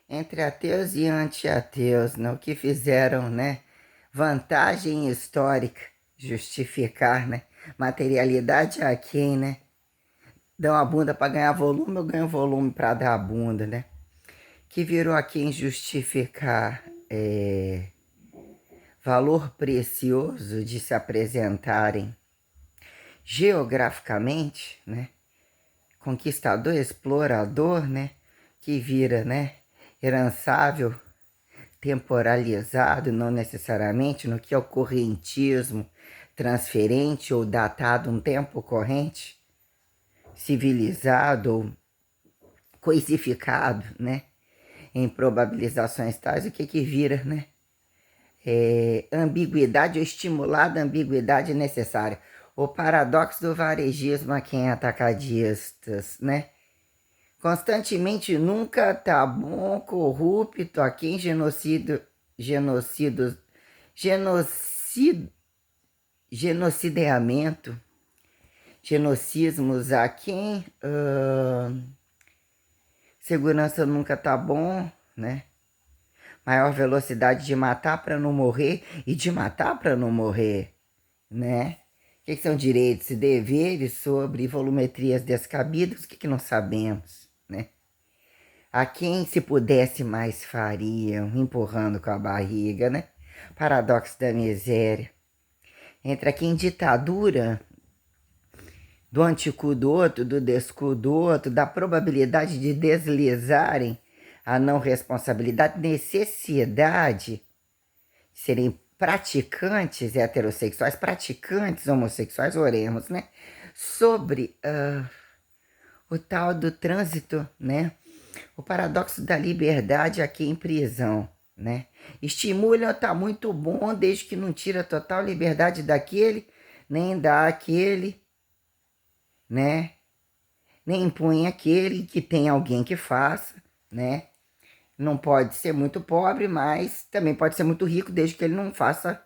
entre ateus e anti-ateus, né? O que fizeram, né? Vantagem histórica, justificar, né? Materialidade a quem, né? Dão a bunda para ganhar volume, eu ganho volume para dar a bunda, né? Que virou a quem justificar valor precioso de se apresentarem geograficamente, né? Conquistador, explorador, né? Que vira, né? Herançável, temporalizado, não necessariamente, no que é o correntismo transferente ou datado um tempo corrente, civilizado ou coisificado, né? Em probabilizações tais, o que que vira, né? Ambiguidade ou estimulada ambiguidade necessária. O paradoxo do varejismo a quem é atacadistas, né? Constantemente nunca tá bom, corrupto, a quem genocídio, genocid, genocideamento, genocismos a quem segurança nunca tá bom, né? Maior velocidade de matar para não morrer e de matar para não morrer, né? O que são direitos e deveres sobre volumetrias descabidas? O que não sabemos, né? A quem se pudesse mais fariam, empurrando com a barriga, né? Paradoxo da miséria. Entre a quem ditadura do anticu do outro, do descu do outro, da probabilidade de deslizarem a não responsabilidade, necessidade de serem praticantes heterossexuais, praticantes homossexuais, oremos, né? Sobre o tal do trânsito, né? O paradoxo da liberdade aqui em prisão, né? Estimula, tá muito bom, desde que não tira a total liberdade daquele, nem daquele, né? Nem impõe aquele que tem alguém que faça, né? Não pode ser muito pobre, mas também pode ser muito rico, desde que ele não faça,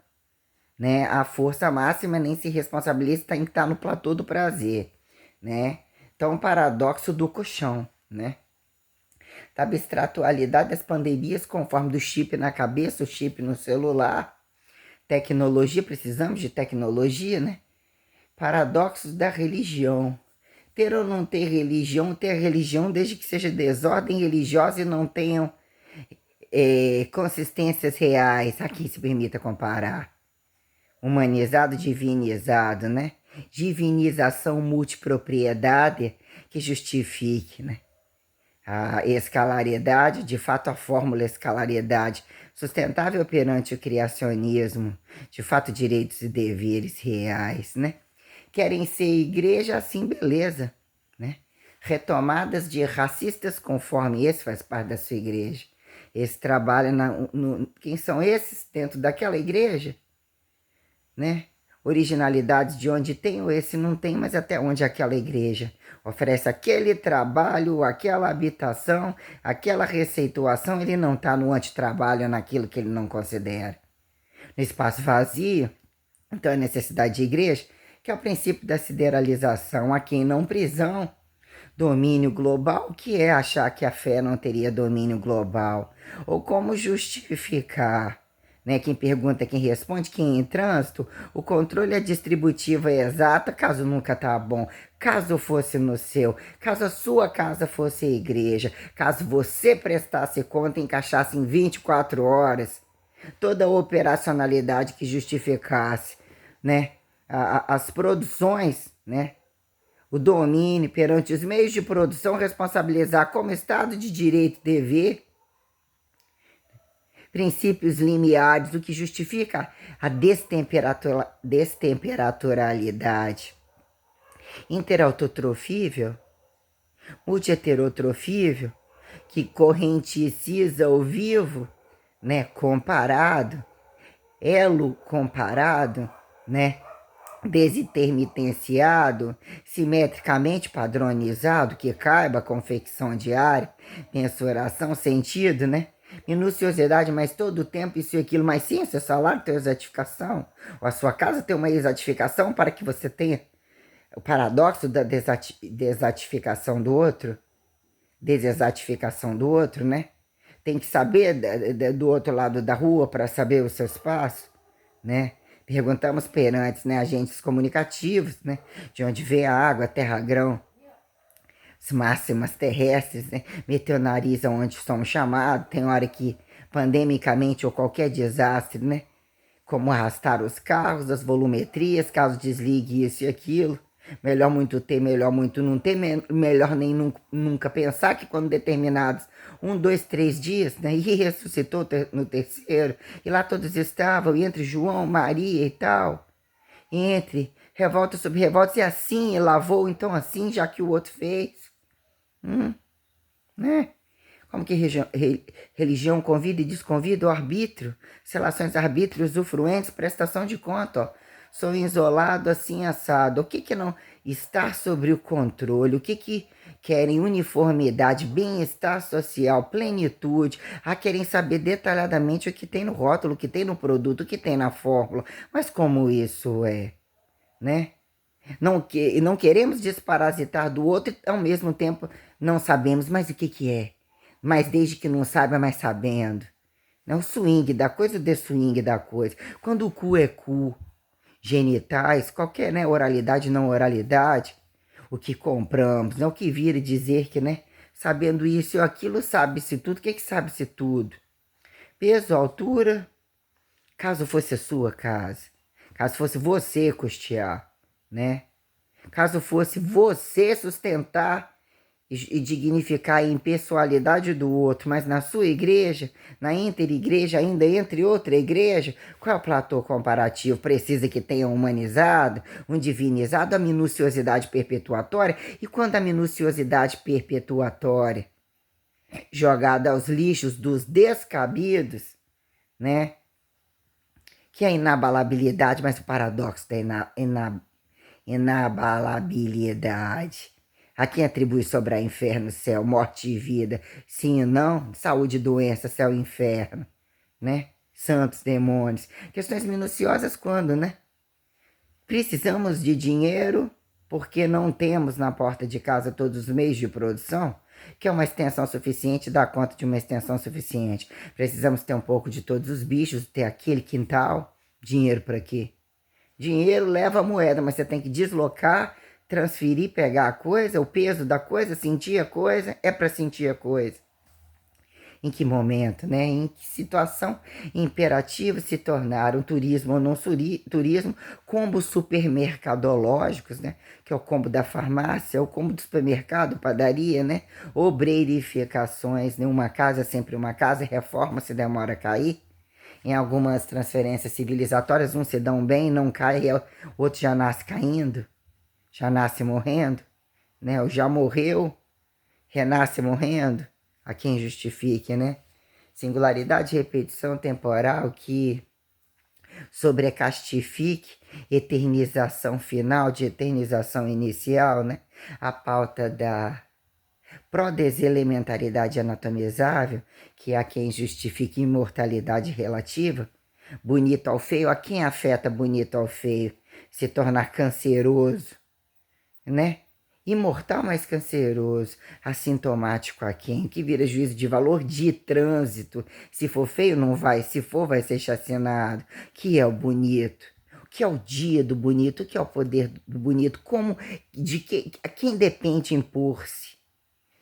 né, a força máxima, nem se responsabilize, tem que estar no platô do prazer, né? Então, o paradoxo do colchão, né? Da abstratualidade das pandemias, conforme do chip na cabeça, o chip no celular, tecnologia, precisamos de tecnologia, né? Paradoxos da religião. Ter ou não ter religião desde que seja desordem religiosa e não tenham consistências reais. Aqui se permita comparar. Humanizado, divinizado, né? Divinização multipropriedade que justifique, né? A escalariedade, de fato a fórmula escalariedade, sustentável perante o criacionismo, de fato direitos e deveres reais, né? Querem ser igreja, assim beleza, né? Retomadas de racistas conforme esse faz parte da sua igreja. Esse trabalha quem são esses dentro daquela igreja, né? Originalidades de onde tem ou esse não tem, mas até onde aquela igreja oferece aquele trabalho, aquela habitação, aquela receituação, ele não está no antitrabalho, naquilo que ele não considera. No espaço vazio, então a necessidade de igreja, que é o princípio da sideralização, aqui em não prisão, domínio global, que é achar que a fé não teria domínio global, ou como justificar, né? Quem pergunta, quem responde, quem em trânsito, o controle é distributiva é exata, caso nunca tá bom, caso fosse no seu, caso a sua casa fosse a igreja, caso você prestasse conta e encaixasse em 24 horas, toda a operacionalidade que justificasse, né? As produções, né? O domínio perante os meios de produção, responsabilizar como Estado de direito e dever, princípios limiares, o que justifica a destemperaturalidade interautotrofível, multieterotrofível, que correnticiza o vivo, né, comparado, elo comparado, né, desintermitenciado, simetricamente padronizado, que caiba a confecção diária, mensuração, sentido, né? Minuciosidade, mas todo o tempo isso e aquilo, mas sim, seu salário tem exatificação, ou a sua casa tem uma exatificação para que você tenha o paradoxo da desatificação do outro, desexatificação do outro, né? Tem que saber do outro lado da rua para saber o seu espaço, né? Perguntamos perantes, né, agentes comunicativos, né, de onde vem a água, terra, grão, as máximas terrestres, né, meteu o nariz aonde somos chamados, tem hora que, pandemicamente ou qualquer desastre, né, como arrastar os carros, as volumetrias, caso desligue isso e aquilo. Melhor muito ter, melhor muito não ter, melhor nem nunca pensar que quando determinados 1, 2, 3 dias, né, e ressuscitou no terceiro, e lá todos estavam, entre João, Maria e tal, entre revolta sobre revolta, e assim lavou, então assim, já que o outro fez, né? Como que religião convida e desconvida o arbítrio, as relações arbítrios usufruentes, prestação de conta, ó. Sou isolado assim assado. O que que não estar sobre o controle? O que que querem uniformidade, bem-estar social, plenitude? Querem saber detalhadamente o que tem no rótulo, o que tem no produto, o que tem na fórmula. Mas como isso é, né? Não queremos desparasitar do outro e ao mesmo tempo não sabemos mais o que que é. Mas desde que não saiba, mais sabendo. Né? O swing da coisa, o swing da coisa. Quando o cu é cu, genitais, qualquer, né, oralidade, não oralidade, o que compramos, né, o que vira dizer que, né, sabendo isso ou aquilo, sabe-se tudo. O que que sabe-se tudo? Peso, altura, caso fosse a sua casa, caso fosse você custear, né? Caso fosse você sustentar e dignificar a impessoalidade do outro, mas na sua igreja, na interigreja, ainda entre outra igreja, qual é o platô comparativo? Precisa que tenha humanizado, um divinizado, a minuciosidade perpetuatória. E quando a minuciosidade perpetuatória jogada aos lixos dos descabidos, né? Que é a inabalabilidade, mas o paradoxo da inabalabilidade. A quem atribui sobrar inferno, céu, morte e vida? Sim e não? Saúde e doença, céu e inferno, né? Santos, demônios. Questões minuciosas quando, né? Precisamos de dinheiro porque não temos na porta de casa todos os meios de produção, que é uma extensão suficiente, dá conta de uma extensão suficiente. Precisamos ter um pouco de todos os bichos, ter aquele quintal. Dinheiro para quê? Dinheiro leva a moeda, mas você tem que deslocar, transferir, pegar a coisa, o peso da coisa, sentir a coisa, é para sentir a coisa. Em que momento, né? Em que situação imperativa se tornaram turismo ou não turismo, combos supermercadológicos, né? Que é o combo da farmácia, o combo do supermercado, padaria, né? Obreirificações, né? Uma casa é sempre uma casa, reforma se demora a cair. Em algumas transferências civilizatórias, uns se dão bem, não cai, o outro já nasce caindo, já nasce morrendo, né? O já morreu, renasce morrendo, a quem justifique, né? Singularidade, repetição temporal que sobrecastifique, eternização final de eternização inicial, né? A pauta da prodeselementaridade anatomizável, que é a quem justifica imortalidade relativa, bonito ao feio, a quem afeta bonito ao feio, se tornar canceroso, né? Imortal, mas canceroso, assintomático a quem? Que vira juízo de valor de trânsito. Se for feio, não vai. Se for, vai ser chacinado. Que é o bonito? O que é o dia do bonito? O que é o poder do bonito? Como, a quem depende impor-se?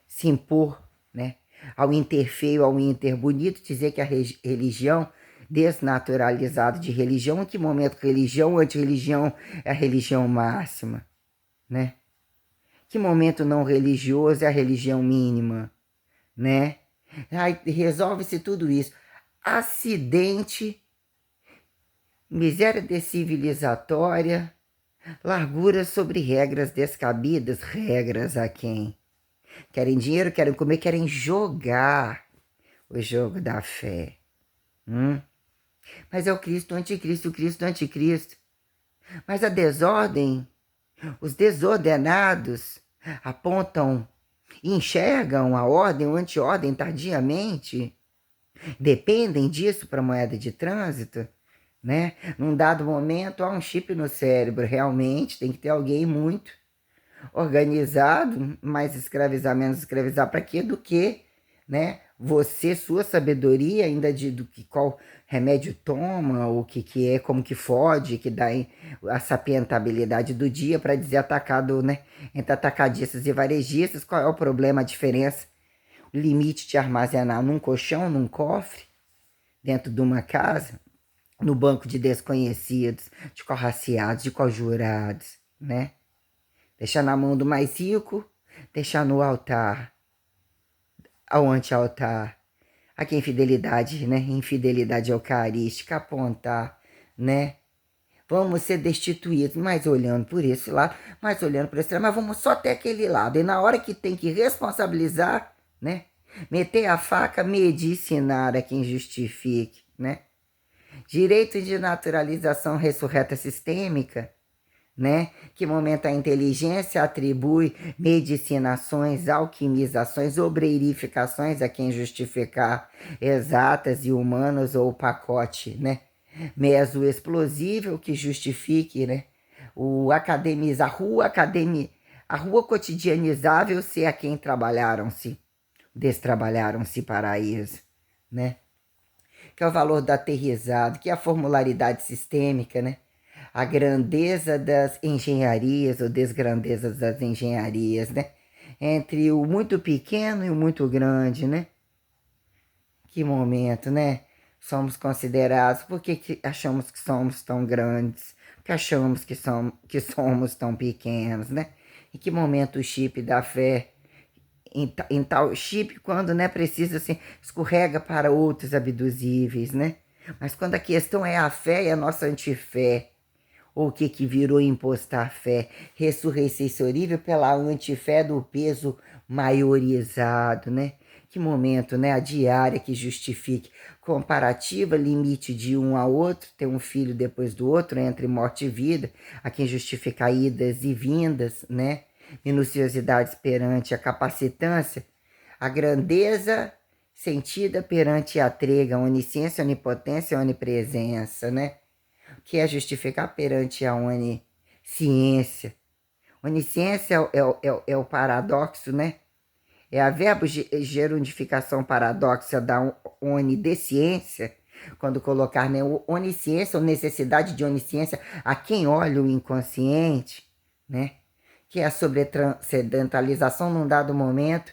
Se impor, né? Ao interfeio, ao interbonito, dizer que a religião desnaturalizada de religião, em que momento religião, antirreligião é a religião máxima, né? Que momento não religioso é a religião mínima, né? Aí resolve-se tudo isso. Acidente, miséria decivilizatória, largura sobre regras descabidas, regras a quem? Querem dinheiro, querem comer, querem jogar o jogo da fé. Mas é o Cristo, o anticristo, o Cristo, o anticristo. Mas a desordem, os desordenados apontam e enxergam a ordem ou anti-ordem tardiamente. Dependem disso para a moeda de trânsito, né? Num dado momento há um chip no cérebro, realmente tem que ter alguém muito organizado, mais escravizar, menos escravizar, para quê? Do que, né? você, sua sabedoria ainda do que qual remédio toma, o que é, como que fode, que dá a sapientabilidade do dia para dizer atacado, né? Entre atacadistas e varejistas, qual é o problema, a diferença? O limite de armazenar num colchão, num cofre, dentro de uma casa, no banco de desconhecidos, de corraciados, de conjurados, né? Deixar na mão do mais rico, deixar no altar, ao anti-altar. Aqui a infidelidade, né? Infidelidade eucarística, apontar, né? Vamos ser destituídos, mas olhando por esse lado, mas olhando por esse lado, mas vamos só até aquele lado. E na hora que tem que responsabilizar, né? Meter a faca, medicinar a quem justifique, né? Direito de naturalização ressurreta sistêmica, né? Que momento a inteligência atribui medicinações, alquimizações, obreirificações a quem justificar exatas e humanas ou o pacote, né? Mesoexplosível que justifique, né? O academizar, a rua cotidianizável se a quem trabalharam-se, destrabalharam-se para isso, né? Que é o valor do aterrizado, que é a formularidade sistêmica, né? A grandeza das engenharias ou desgrandezas das engenharias, né? Entre o muito pequeno e o muito grande, né? Que momento, né? Somos considerados, por que achamos que somos tão grandes? Porque achamos que somos tão pequenos, né? Em que momento o chip da fé, em tal chip, quando né, precisa, assim, escorrega para outros abduzíveis, né? Mas quando a questão é a fé e a nossa antifé, ou o que virou impostar fé, ressurreicerível pela antifé do peso maiorizado, né? Que momento, né? A diária que justifique comparativa, limite de um a outro, ter um filho depois do outro, entre morte e vida, a quem justifica idas e vindas, né? Minuciosidades perante a capacitância, a grandeza sentida perante a trega, a onisciência, a onipotência e a onipresença, né? Que é justificar perante a onisciência. Onisciência é o paradoxo, né? É a verbo gerundificação paradoxa da onidesciência, quando colocar né, onisciência ou necessidade de onisciência a quem olha o inconsciente, né? Que é a sobretranscendentalização num dado momento,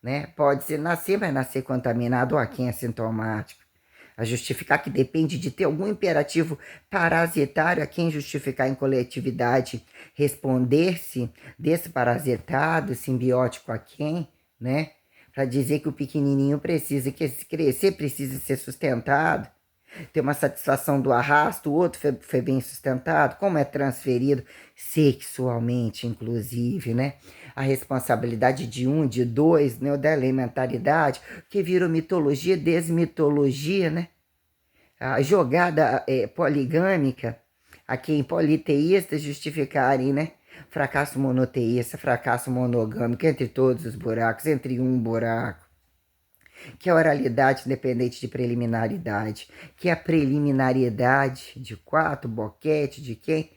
né? Pode ser nascer, mas nascer contaminado ou a quem é sintomático. A justificar que depende de ter algum imperativo parasitário a quem justificar em coletividade responder-se desse parasitado simbiótico a quem, né? Para dizer que o pequenininho precisa que crescer, precisa ser sustentado, ter uma satisfação do arrasto, o outro foi bem sustentado, como é transferido sexualmente, inclusive, né? A responsabilidade de um, de dois, né? Da elementaridade, que virou mitologia, desmitologia, né? A jogada poligâmica, a quem politeístas justificarem, né? Fracasso monoteísta, fracasso monogâmico, entre todos os buracos, entre um buraco. Que é a oralidade independente de preliminaridade, que é a preliminariedade de quatro, boquete, de quem?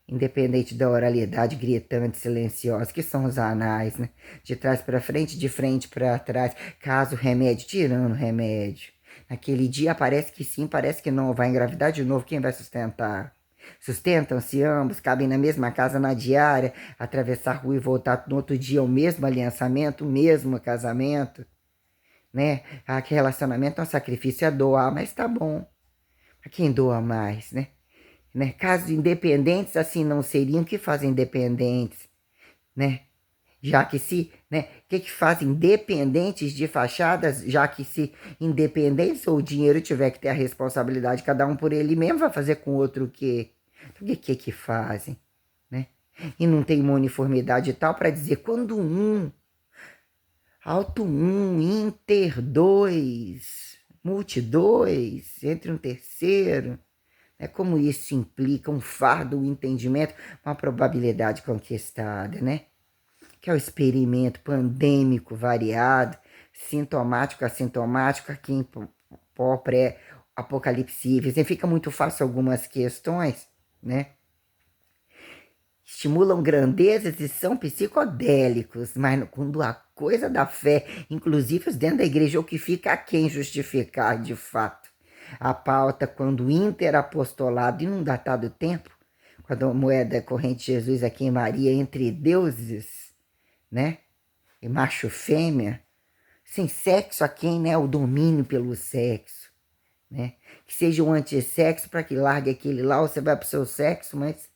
Independente da oralidade gritante, silenciosa, que são os anais, né? De trás para frente, de frente para trás, caso remédio, tirando remédio. Naquele dia parece que sim, parece que não, vai engravidar de novo, quem vai sustentar? Sustentam-se ambos, cabem na mesma casa na diária, atravessar a rua e voltar no outro dia, o mesmo aliançamento, o mesmo casamento, né? Ah, que relacionamento é um sacrifício, é doar, mas tá bom. A quem doa mais, né? Casos independentes assim não seriam, que fazem dependentes, né? Já que se, né? Que fazem dependentes de fachadas, já que se independentes ou o dinheiro tiver que ter a responsabilidade, cada um por ele mesmo, vai fazer com o outro o quê? O que fazem, né? E não tem uma uniformidade tal para dizer quando um, alto um, inter dois, multi dois, entre um terceiro, né? Como isso implica um fardo, um entendimento, uma probabilidade conquistada, né? Que é o experimento pandêmico variado, sintomático, assintomático, aqui em pré-apocalipse. Fica muito fácil algumas questões, né? Estimulam grandezas e são psicodélicos, mas quando coisa da fé, inclusive dentro da igreja, o que fica a quem justificar de fato. A pauta, quando interapostolado, e num datado tempo, quando a moeda corrente de Jesus aqui em Maria, entre deuses, né? E macho fêmea, sem sexo a quem, né? O domínio pelo sexo, né? Que seja um antissexo para que largue aquele lá, ou você vai pro seu sexo, mas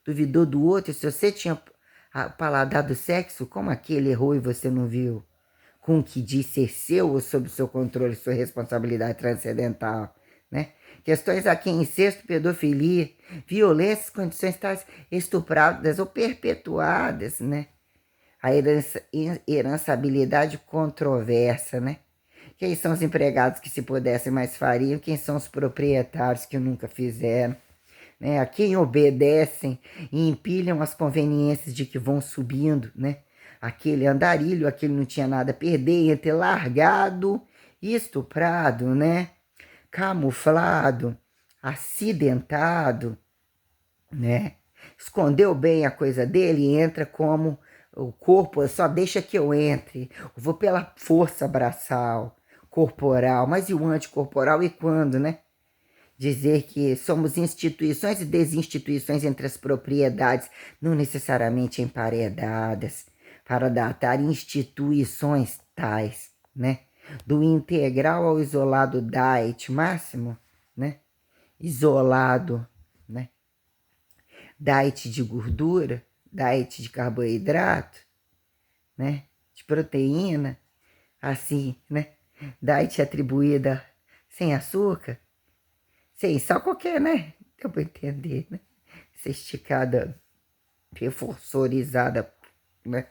duvidou do outro. Se você tinha paladar do sexo, como aquele errou e você não viu? Com o que disse ser seu ou sob seu controle, sua responsabilidade transcendental, né? Questões aqui em incesto, pedofilia, violências, condições tais estupradas ou perpetuadas, né? A herançabilidade controversa, né? Quem são os empregados que se pudessem mais fariam? Quem são os proprietários que nunca fizeram? Né? A quem obedecem e empilham as conveniências de que vão subindo, né? Aquele andarilho, aquele não tinha nada a perder, ia ter largado, estuprado, né? Camuflado, acidentado, né? Escondeu bem a coisa dele e entra como o corpo, só deixa que eu entre. Eu vou pela força braçal, corporal, mas e o anticorporal e quando, né? Dizer que somos instituições e desinstituições entre as propriedades, não necessariamente emparedadas, para datar instituições tais, né? Do integral ao isolado diet máximo, né? Isolado, né? Diet de gordura, diet de carboidrato, né? De proteína, assim, né? Diet atribuída sem açúcar, sim, só qualquer, né? Deu pra entender, né? Essa esticada reforçorizada, né?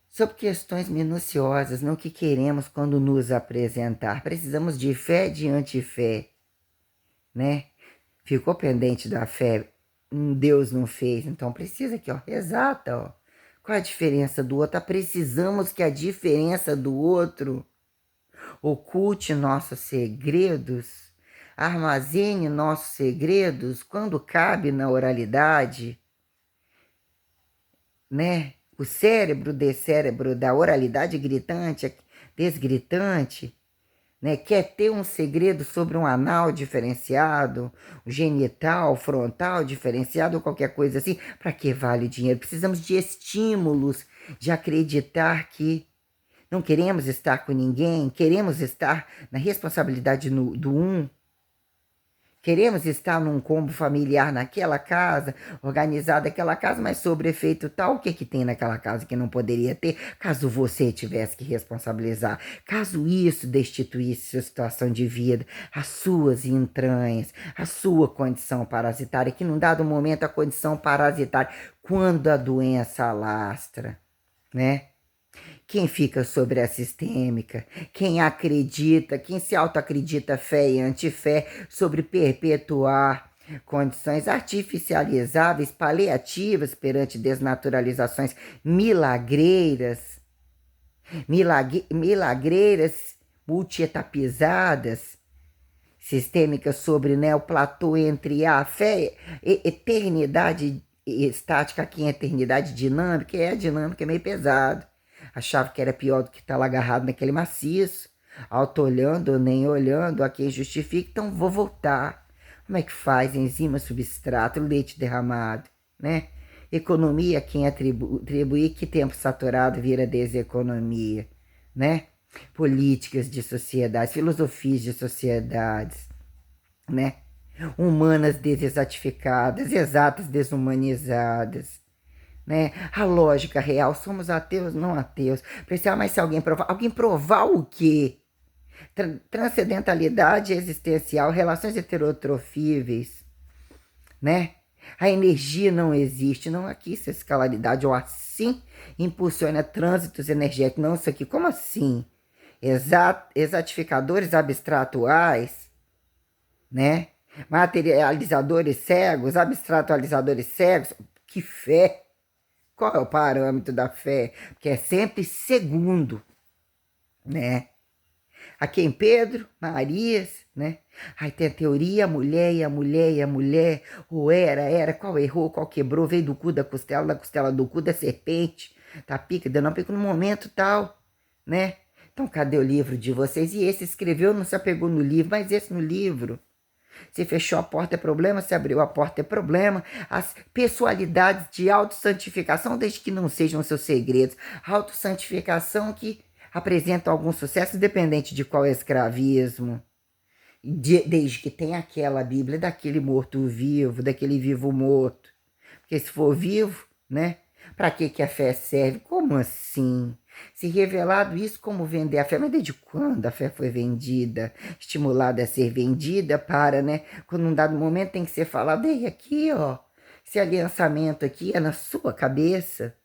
Sobre questões minuciosas, não que queremos quando nos apresentar. Precisamos de fé diante fé, né? Ficou pendente da fé, Deus não fez, então precisa aqui, ó, exata, ó. Qual a diferença do outro? Precisamos que a diferença do outro oculte nossos segredos, armazene nossos segredos quando cabe na oralidade, né? O cérebro descérebro da oralidade gritante, desgritante, né? Quer ter um segredo sobre um anal diferenciado, um genital, frontal diferenciado ou qualquer coisa assim. Para que vale o dinheiro? Precisamos de estímulos, de acreditar que não queremos estar com ninguém, queremos estar na responsabilidade do um. Queremos estar num combo familiar naquela casa, organizada aquela casa, mas sobre efeito tal, o que que tem naquela casa que não poderia ter, caso você tivesse que responsabilizar? Caso isso destituísse sua situação de vida, as suas entranhas, a sua condição parasitária, que num dado momento a condição parasitária, quando a doença alastra, né? Quem fica sobre a sistêmica, quem acredita, quem se autoacredita fé e antifé sobre perpetuar condições artificializáveis, paliativas perante desnaturalizações milagreiras, milagreiras multietapizadas, sistêmicas sobre, né, o platô entre a fé e eternidade estática, aqui em eternidade dinâmica, a dinâmica é meio pesado. Achava que era pior do que estar lá agarrado naquele maciço, auto-olhando ou nem olhando, a quem justifica, então vou voltar. Como é que faz? Enzima, substrato, leite derramado, né? Economia, quem atribuir que tempo saturado vira deseconomia, né? Políticas de sociedades, filosofias de sociedades, né? Humanas desexatificadas, exatas desumanizadas, né? A lógica real, somos ateus, não ateus. Precisa, mas se alguém provar o quê? Transcendentalidade existencial, relações heterotrofíveis, né? A energia não existe, não aqui essa escalaridade, ou assim impulsiona trânsitos energéticos, não isso aqui, como assim? Exatificadores abstratuais, né? Materializadores cegos, abstratualizadores cegos, que fé! Qual é o parâmetro da fé? Porque é sempre segundo, né? Aqui em Pedro, Marias, né? Aí tem a teoria, a mulher e a mulher e a mulher, ou era, qual errou, qual quebrou, veio do cu da costela do cu da serpente, Tá pica, deu não pica no momento tal, né? Então, cadê o livro de vocês? E esse escreveu, não se apegou no livro, mas esse no livro. Se fechou a porta é problema, se abriu a porta é problema. As pessoalidades de autossantificação, desde que não sejam seus segredos. Autossantificação que apresenta algum sucesso, independente de qual é escravismo. Desde que tem aquela Bíblia daquele morto-vivo, daquele vivo-morto. Porque se for vivo, né? Para que a fé serve? Como assim? Se revelado isso, como vender a fé? Mas desde quando a fé foi vendida? Estimulada a ser vendida para, né? Quando num dado momento tem que ser falado, ei, aqui, ó. Esse aliançamento aqui é na sua cabeça.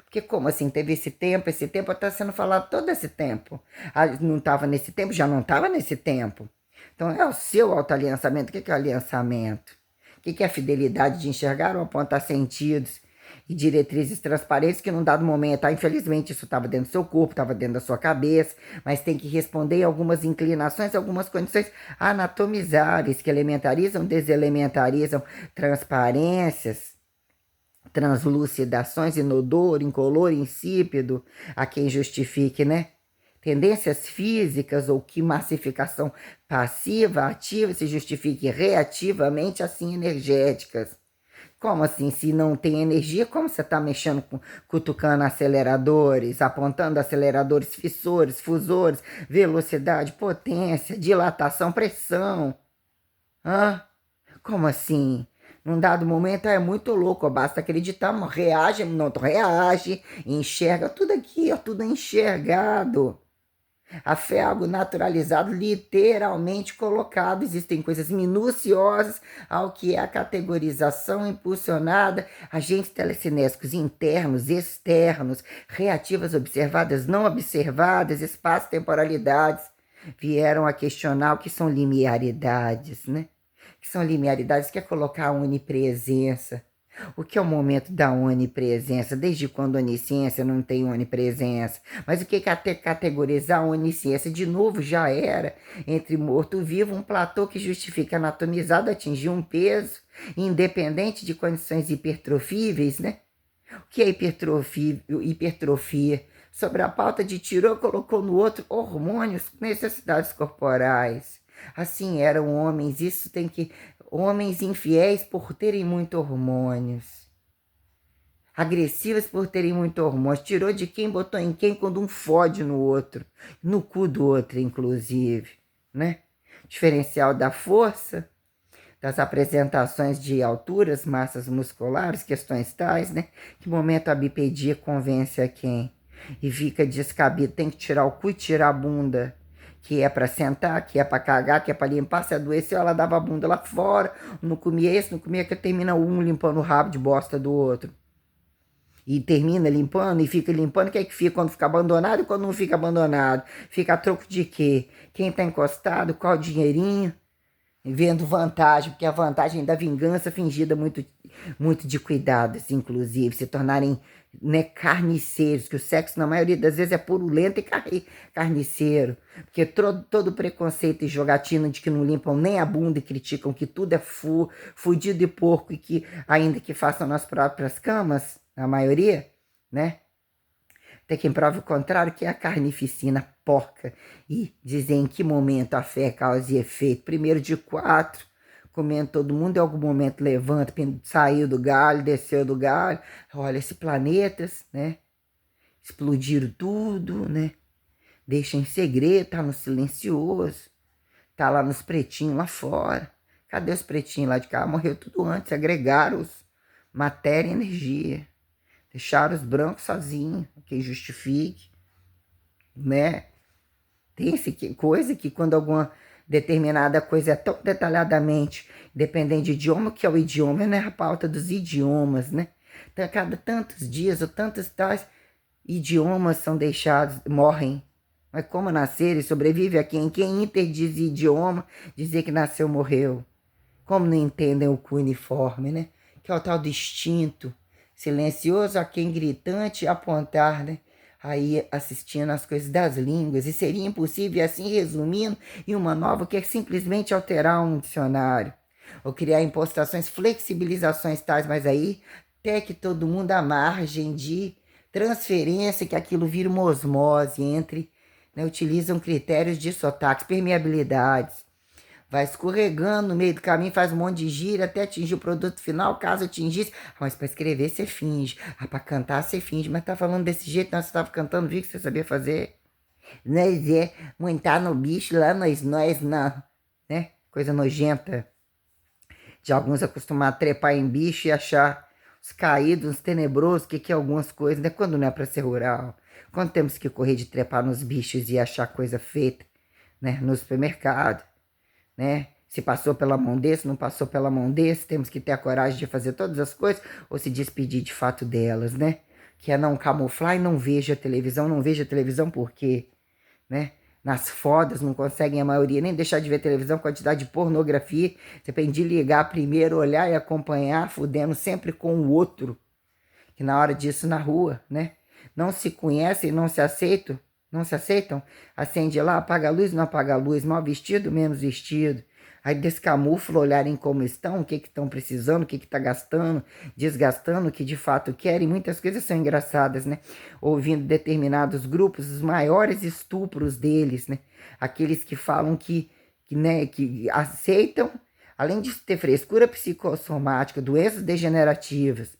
Porque como assim? Teve esse tempo está sendo falado todo esse tempo. Ah, não estava nesse tempo? Já não estava nesse tempo. Então é o seu autoaliançamento. O que é o aliançamento? O que é a fidelidade de enxergar ou apontar sentidos e diretrizes transparentes que num dado momento, infelizmente isso estava dentro do seu corpo, estava dentro da sua cabeça, mas tem que responder a algumas inclinações, algumas condições anatomizáveis que elementarizam, deselementarizam transparências, translucidações, inodoro, incolor, insípido, a quem justifique, né? Tendências físicas ou que massificação passiva, ativa, se justifique reativamente, assim energéticas. Como assim? Se não tem energia, como você está mexendo, cutucando aceleradores, apontando aceleradores, fissores, fusores, velocidade, potência, dilatação, pressão? Hã? Como assim? Num dado momento é muito louco, basta acreditar, reage, não reage, enxerga tudo aqui, ó, tudo enxergado. A fé é algo naturalizado, literalmente colocado. Existem coisas minuciosas ao que é a categorização impulsionada, agentes telecinésicos internos, externos, reativas observadas, não observadas, espaço-temporalidades. Vieram a questionar o que são linearidades, né? O que são linearidades, que é colocar a onipresença. O que é o momento da onipresença? Desde quando a onisciência não tem onipresença? Mas o que é categorizar a onisciência? De novo, já era entre morto e vivo um platô que justifica anatomizado atingir um peso, independente de condições hipertrofíveis, né? O que é hipertrofia? Sobre a pauta de tirou, colocou no outro hormônios, necessidades corporais. Assim eram homens, isso tem que... Homens infiéis por terem muito hormônios. Agressivas por terem muito hormônios. Tirou de quem, botou em quem, quando um fode no outro. No cu do outro, inclusive. Né? Diferencial da força, das apresentações de alturas, massas musculares, questões tais, né? Que momento a bipedia convence a quem? E fica descabido, tem que tirar o cu e tirar a bunda, que é para sentar, que é para cagar, que é para limpar. Se adoeceu, ela dava a bunda lá fora, não comia esse, não comia que termina um limpando o rabo de bosta do outro. E termina limpando e fica limpando, o que é que fica quando fica abandonado e quando não fica abandonado? Fica a troco de quê? Quem tá encostado, qual dinheirinho? Vendo vantagem, porque a vantagem da vingança fingida muito, muito de cuidados, inclusive, se tornarem, né, carniceiros, que o sexo na maioria das vezes é purulento e carniceiro, porque todo preconceito e jogatina de que não limpam nem a bunda e criticam que tudo é fudido e porco e que ainda que façam nas próprias camas, a maioria, né? Tem quem prove o contrário, que é a carnificina porca. E dizer em que momento a fé é causa e efeito. Primeiro de 4, comendo todo mundo, em algum momento levanta, saiu do galho, desceu do galho. Olha, esses planetas, né? Explodiram tudo, né? Deixa em segredo, tá no silencioso. Tá lá nos pretinhos lá fora. Cadê os pretinhos lá de cá? Morreu tudo antes, agregaram-os. Matéria e energia. Deixaram os brancos sozinhos, quem justifique, né? Tem coisa que quando alguma determinada coisa é tão detalhadamente dependente de idioma, que é o idioma, né? A pauta dos idiomas, né? Então, a cada tantos dias ou tantos tais idiomas são deixados, morrem. Mas como nascer e sobrevive a quem? Quem interdiz idioma, dizer que nasceu, morreu. Como não entendem o cuneiforme, né? Que é o tal do instinto. Silencioso a quem gritante apontar, né? Aí assistindo às coisas das línguas. E seria impossível, assim resumindo, em uma nova que é simplesmente alterar um dicionário. Ou criar impostações, flexibilizações tais, mas aí até que todo mundo à margem de transferência, que aquilo vira uma osmose entre, né, utilizam critérios de sotaques, permeabilidades, vai escorregando no meio do caminho, faz um monte de giro até atingir o produto final, caso atingisse. Mas para escrever você finge, para cantar você finge, mas tá falando desse jeito, não, você estava cantando, viu que você sabia fazer. Nós é montar no bicho, lá nós não, né? Coisa nojenta de alguns acostumados a trepar em bicho e achar os caídos, os tenebrosos, que é algumas coisas, né? Quando não é para ser rural. Quando temos que correr de trepar nos bichos e achar coisa feita, né? No supermercado, né? Se passou pela mão desse, não passou pela mão desse, temos que ter a coragem de fazer todas as coisas ou se despedir de fato delas, né? Que é não camuflar e não veja a televisão por quê? Né? Nas fodas, não conseguem a maioria nem deixar de ver televisão, quantidade de pornografia. Você tem de ligar primeiro, olhar e acompanhar, fudendo sempre com o outro. Que na hora disso na rua, né? Não se conhecem, não se aceitam. Acende lá, apaga a luz, não apaga a luz, mal vestido, menos vestido. Aí descamufla, olharem como estão, o que estão precisando, o que está gastando, desgastando, o que de fato querem. Muitas coisas são engraçadas, né? Ouvindo determinados grupos, os maiores estupros deles, né? Aqueles que falam né, que aceitam, além de ter frescura psicossomática, doenças degenerativas,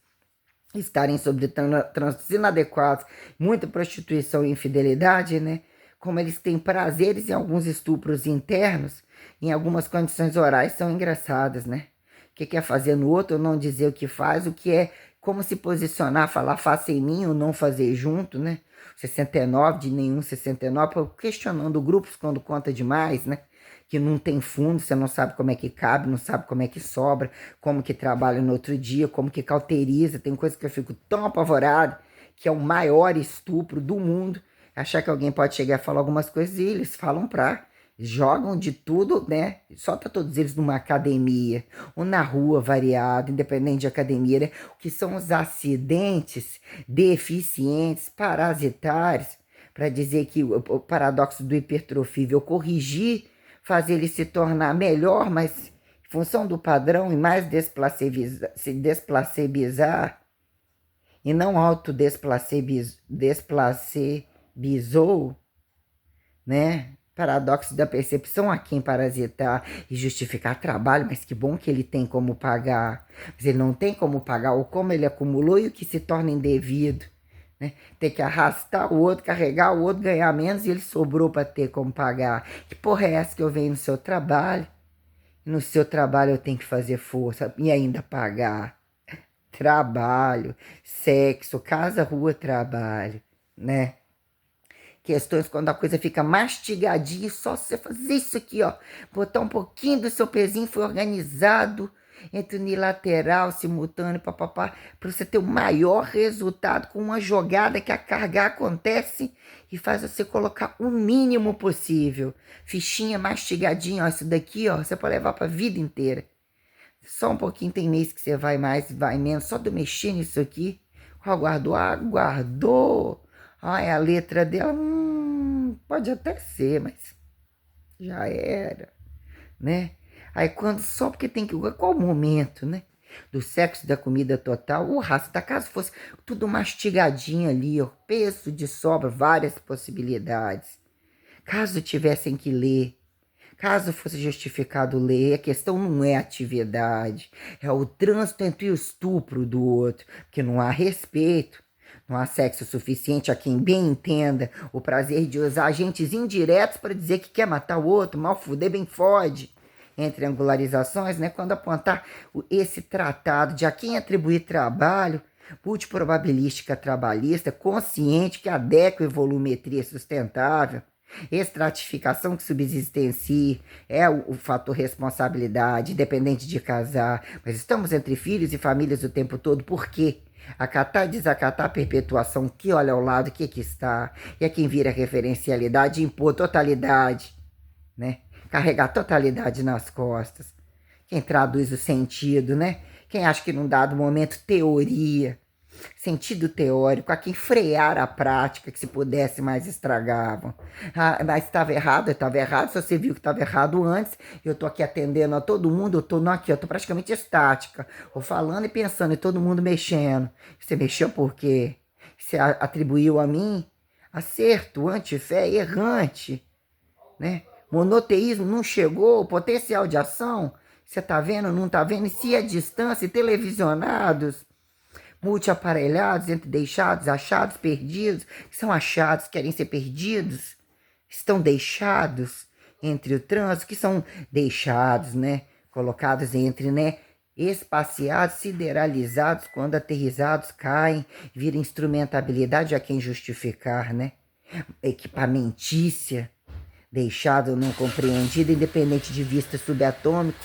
estarem sobre trânsitos inadequados, muita prostituição e infidelidade, né? Como eles têm prazeres em alguns estupros internos, em algumas condições orais são engraçadas, né? O que quer fazer no outro ou não dizer o que faz, o que é como se posicionar, falar faça em mim ou não fazer junto, né? 69 de nenhum 69, questionando grupos quando conta demais, né? Que não tem fundo, você não sabe como é que cabe, não sabe como é que sobra, como que trabalha no outro dia, como que cauteriza. Tem coisa que eu fico tão apavorado, que é o maior estupro do mundo. Achar que alguém pode chegar a falar algumas coisas e eles falam pra. Jogam de tudo, né? Solta todos eles numa academia, ou na rua, variado, independente de academia, né? O que são os acidentes deficientes, parasitários, para dizer que o paradoxo do hipertrofível corrigir, fazer ele se tornar melhor, mas em função do padrão e mais se desplacebizar e não autodesplacebizou, né? Paradoxo da percepção a quem parasitar e justificar trabalho, mas que bom que ele tem como pagar. Mas ele não tem como pagar ou como ele acumulou e o que se torna indevido. Né? Ter que arrastar o outro, carregar o outro, ganhar menos e ele sobrou para ter como pagar. Que porra é essa que eu venho no seu trabalho? E no seu trabalho eu tenho que fazer força e ainda pagar. Trabalho, sexo, casa, rua, trabalho, né? Questões quando a coisa fica mastigadinha, só você fazer isso aqui, ó, botar um pouquinho do seu pezinho, foi organizado entre unilateral, simultâneo, papapá, para você ter o maior resultado com uma jogada que a carga acontece e faz você colocar o mínimo possível. Fichinha mastigadinha, ó, isso daqui, ó, você pode levar para a vida inteira. Só um pouquinho tem mês que você vai mais, vai menos, só de mexer nisso aqui. Guardou, guardou. Ai, a letra dela, pode até ser, mas já era, né? Aí quando, só porque tem que, qual o momento, né? Do sexo, da comida total, o rastro da casa fosse tudo mastigadinho ali, ó, peso de sobra, várias possibilidades. Caso tivessem que ler, caso fosse justificado ler, a questão não é a atividade, é o trânsito entre o estupro do outro, porque não há respeito. Não há sexo suficiente a quem bem entenda o prazer de usar agentes indiretos para dizer que quer matar o outro, mal fuder, bem fode. Entre angularizações, né, quando apontar esse tratado de a quem atribuir trabalho, multiprobabilística trabalhista, consciente que adequa a volumetria sustentável, estratificação que subsistencie, é o fator responsabilidade, independente de casar, mas estamos entre filhos e famílias o tempo todo, por quê? Acatar e desacatar a perpetuação que olha ao lado, que está, e é quem vira referencialidade, impor totalidade, né? Carregar totalidade nas costas. Quem traduz o sentido, né? Quem acha que num dado momento teoria, sentido teórico, a quem frear a prática, que se pudesse mais estragavam. Ah, mas estava errado, se você viu que estava errado antes, eu estou aqui atendendo a todo mundo, eu estou praticamente estática, ou falando e pensando, e todo mundo mexendo. Você mexeu por quê? Você atribuiu a mim acerto, antifé, errante, né? Monoteísmo não chegou, potencial de ação, você está vendo, não está vendo? E se a distância, televisionados, multiaparelhados entre deixados, achados, perdidos, que são achados, querem ser perdidos, estão deixados entre o trânsito, que são deixados, né? Colocados entre, né? Espaciados, sideralizados, quando aterrizados, caem, vira instrumentabilidade a quem justificar, né? Equipamentícia, deixado não compreendido, independente de vista subatômico,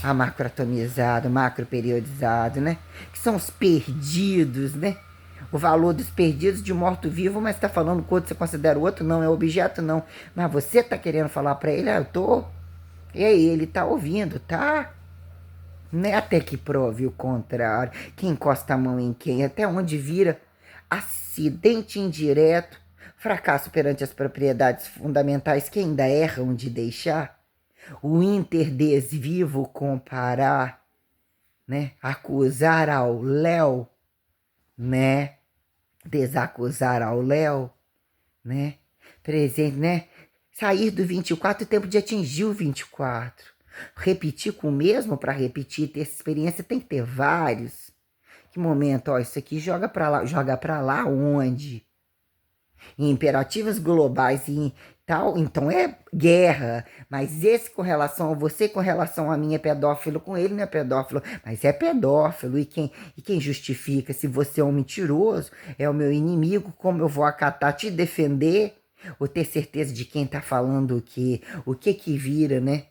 a macroatomizado, macroperiodizado, né? Que são os perdidos, né? O valor dos perdidos de morto-vivo, mas está falando que outro você considera o outro, não é objeto, não. Mas você está querendo falar para ele, eu tô. E aí, ele está ouvindo, tá? Né? Até que prove o contrário. Quem encosta a mão em quem, até onde vira acidente indireto, fracasso perante as propriedades fundamentais que ainda erram de deixar, o interdesvivo comparar, né? Acusar ao Léo, né? Desacusar ao Léo, né? Presente, né? Sair do 24 e tempo de atingir o 24. Repetir com o mesmo para repetir, ter essa experiência tem que ter vários. Que momento, ó, isso aqui joga para lá onde? Em imperativos globais e tal, então é guerra. Mas esse com relação a você, com relação a mim é pedófilo, com ele não é pedófilo, mas é pedófilo. E quem justifica? Se você é um mentiroso, é o meu inimigo, como eu vou acatar, te defender? Ou ter certeza de quem está falando o quê? O que que vira, né?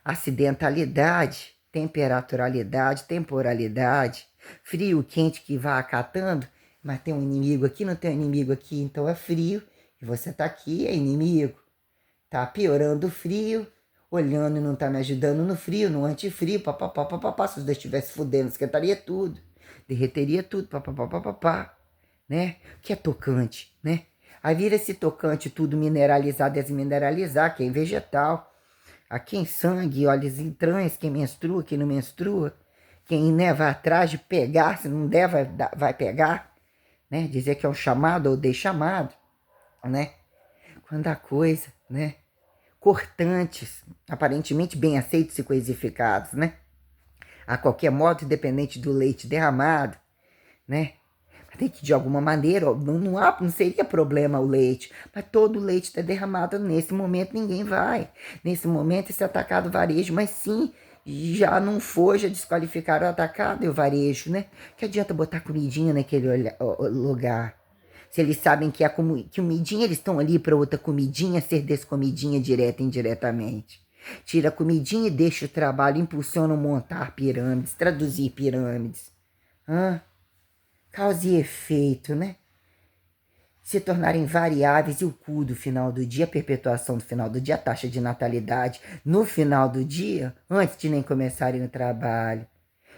Acidentalidade, temperaturalidade, temporalidade, frio, quente que vai acatando, mas tem um inimigo aqui, não tem um inimigo aqui, então é frio, e você tá aqui, é inimigo. Tá piorando o frio, olhando e não tá me ajudando no frio, no antifrio, papapá, papapá, se os dois estivessem fudendo, esquentaria tudo, derreteria tudo, papapá, papapá, né? Que é tocante, né? Aí vira esse tocante tudo mineralizar, desmineralizar, que é vegetal. Aqui em sangue, olhos entranhas, quem menstrua, quem não menstrua, quem né, vai atrás de pegar, se não der, vai pegar, né? Dizer que é um chamado ou deixamado, né? Quando a coisa, né? Cortantes, aparentemente bem aceitos e coisificados, né? A qualquer modo, independente do leite derramado, né? Tem que, de alguma maneira, não seria problema o leite, mas todo o leite está derramado. Nesse momento ninguém vai. Nesse momento esse atacado varejo, mas sim, já não foi, já desqualificaram o atacado e o varejo, né? Que adianta botar comidinha naquele lugar? Se eles sabem que a comidinha, eles estão ali para outra comidinha ser descomidinha direta e indiretamente. Tira a comidinha e deixa o trabalho, impulsiona montar pirâmides, traduzir pirâmides. Hã? Causa e efeito, né? Se tornarem variáveis e o cu do final do dia, a perpetuação do final do dia, a taxa de natalidade no final do dia, antes de nem começarem no trabalho.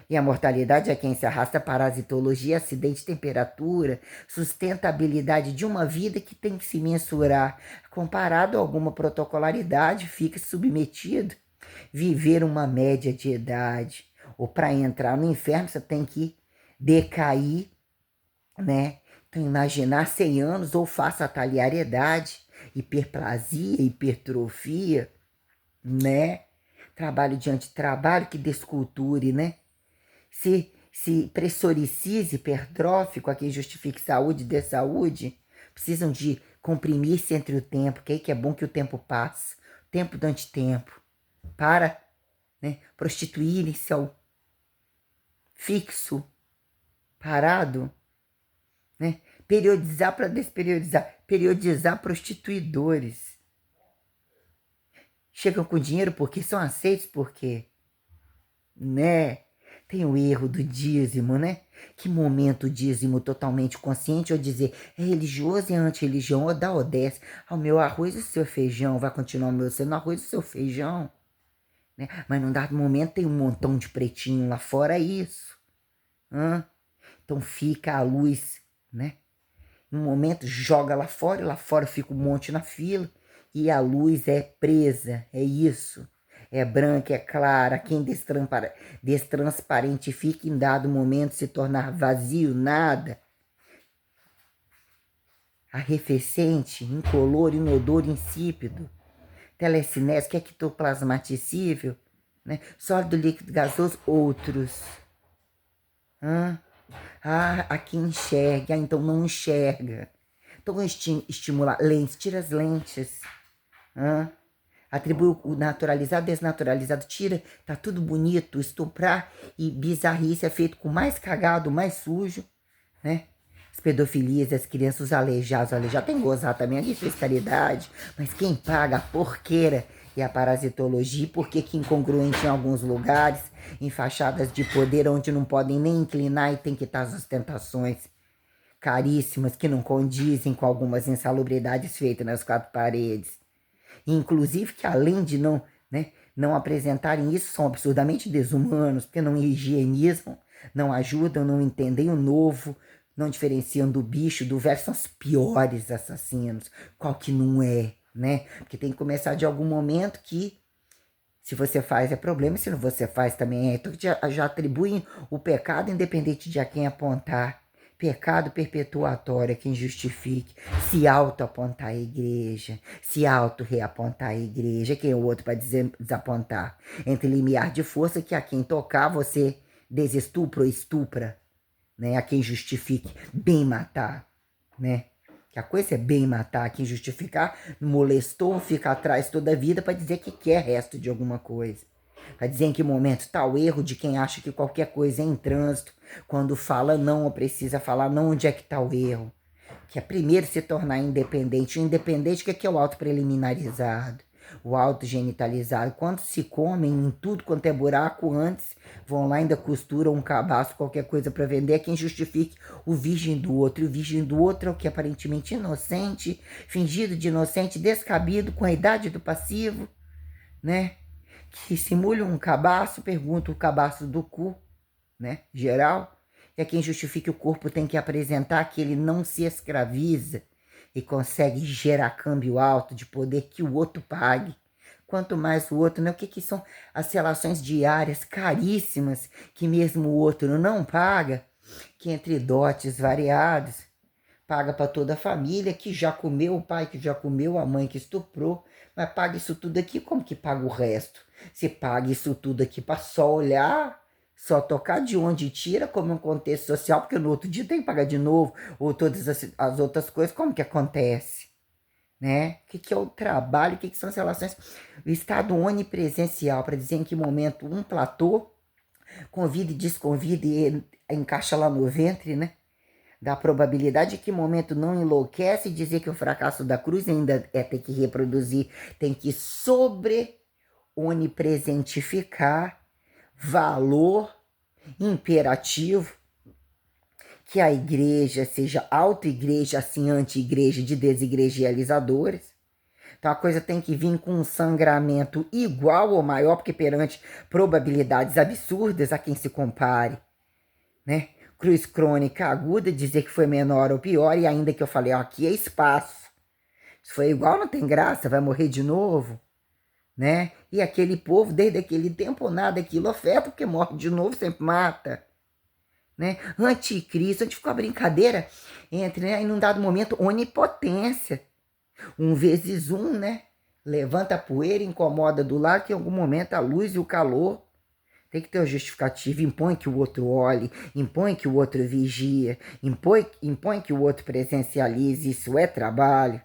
E a mortalidade é quem se arrasta, parasitologia, acidente, temperatura, sustentabilidade de uma vida que tem que se mensurar. Comparado a alguma protocolaridade, fica submetido. Viver uma média de idade. Ou para entrar no inferno, você tem que decair, né? Então, imaginar 100 anos ou faça talhariedade, hiperplasia, hipertrofia, né? Trabalho diante de trabalho que desculture, né? Se pressoricize hipertrófico a quem justifique saúde e dê saúde, precisam de comprimir-se entre o tempo, que aí que é bom que o tempo passe, o tempo do antitempo, para, né, prostituírem-se ao fixo, parado, né? Periodizar para desperiodizar, periodizar prostituidores. Chegam com dinheiro porque são aceitos porque, né? Tem o erro do dízimo, né? Que momento o dízimo totalmente consciente ou dizer é religioso e é anti-religião, ou dá ou desce. Ao meu arroz e o seu feijão, vai continuar o meu sendo arroz e o seu feijão, né? Mas num dado momento tem um montão de pretinho lá fora, é isso. Hã? Então fica a luz, né? No momento joga lá fora, e lá fora fica um monte na fila, e a luz é presa, é isso. É branca, é clara, quem destransparente fica em dado momento se tornar vazio, nada. arrefecente, incolor, inodor, insípido, telecinésico, ectoplasmaticível, né? Sólido, líquido, gasoso, outros. Aqui enxerga, então não enxerga. Então estimular lentes, tira as lentes. Atribui o naturalizado, desnaturalizado, tira, tá tudo bonito. Estuprar e bizarrice é feito com mais cagado, mais sujo, né? As pedofilias, as crianças, os aleijados tem que gozar também, a fiscalidade, mas quem paga a porqueira e a parasitologia, porque que incongruente em alguns lugares, em fachadas de poder onde não podem nem inclinar e tem que estar as ostentações caríssimas que não condizem com algumas insalubridades feitas nas quatro paredes. Inclusive que além de não apresentarem isso, são absurdamente desumanos, porque não higienizam, não ajudam, não entendem o novo, não diferenciam do bicho, do verso, são os piores assassinos. Qual que não é, né? Porque tem que começar de algum momento que se você faz é problema, se não você faz também é. Então já atribuem o pecado independente de a quem apontar. Pecado perpetuatório é quem justifique. Se auto-apontar a igreja, se auto-reapontar a igreja, quem é o outro para desapontar? Entre limiar de força que a quem tocar você desestupra ou estupra, né? A quem justifique bem matar, né? Que a coisa é bem matar, quem justificar molestou, fica atrás toda a vida para dizer que quer resto de alguma coisa. Para dizer em que momento está o erro de quem acha que qualquer coisa é em trânsito, quando fala não ou precisa falar não, onde é que está o erro? Que é primeiro se tornar independente. O independente, que é o auto-preliminarizado, o auto-genitalizado. Quando se comem em tudo quanto é buraco antes, vão lá e ainda costuram um cabaço, qualquer coisa para vender, é quem justifique o virgem do outro. E o virgem do outro é o que aparentemente inocente, fingido de inocente, descabido, com a idade do passivo, né? Que simula um cabaço, pergunta o cabaço do cu, né? Geral. É quem justifica que o corpo tem que apresentar que ele não se escraviza e consegue gerar câmbio alto de poder que o outro pague. Quanto mais o outro, né? O que são as relações diárias caríssimas que mesmo o outro não paga, que entre dotes variados, paga para toda a família, que já comeu, o pai que já comeu, a mãe que estuprou, mas paga isso tudo aqui, como que paga o resto? Se paga isso tudo aqui para só olhar, só tocar de onde tira, como um contexto social, porque no outro dia tem que pagar de novo, ou todas as outras coisas, como que acontece? Né? O que é o trabalho, o que são as relações? O estado onipresencial, para dizer em que momento um platô convida e desconvida e encaixa lá no ventre, né? Da probabilidade de que momento não enlouquece e dizer que o fracasso da cruz ainda é ter que reproduzir, tem que onipresentificar valor imperativo, que a igreja seja auto-igreja, assim anti-igreja de desigregializadores. Então a coisa tem que vir com um sangramento igual ou maior, porque perante probabilidades absurdas a quem se compare, né? Cruz crônica aguda, dizer que foi menor ou pior, e ainda que eu falei, ó, aqui é espaço. Se foi igual, não tem graça, vai morrer de novo, né? E aquele povo, desde aquele tempo, nada aquilo afeta, porque morre de novo, sempre mata, né? Anticristo, onde ficou a brincadeira entre, né, em um dado momento, onipotência. 1 × 1, né? Levanta a poeira, incomoda do lado, que em algum momento a luz e o calor tem que ter uma justificativa, impõe que o outro olhe, impõe que o outro vigie, impõe que o outro presencialize, isso é trabalho.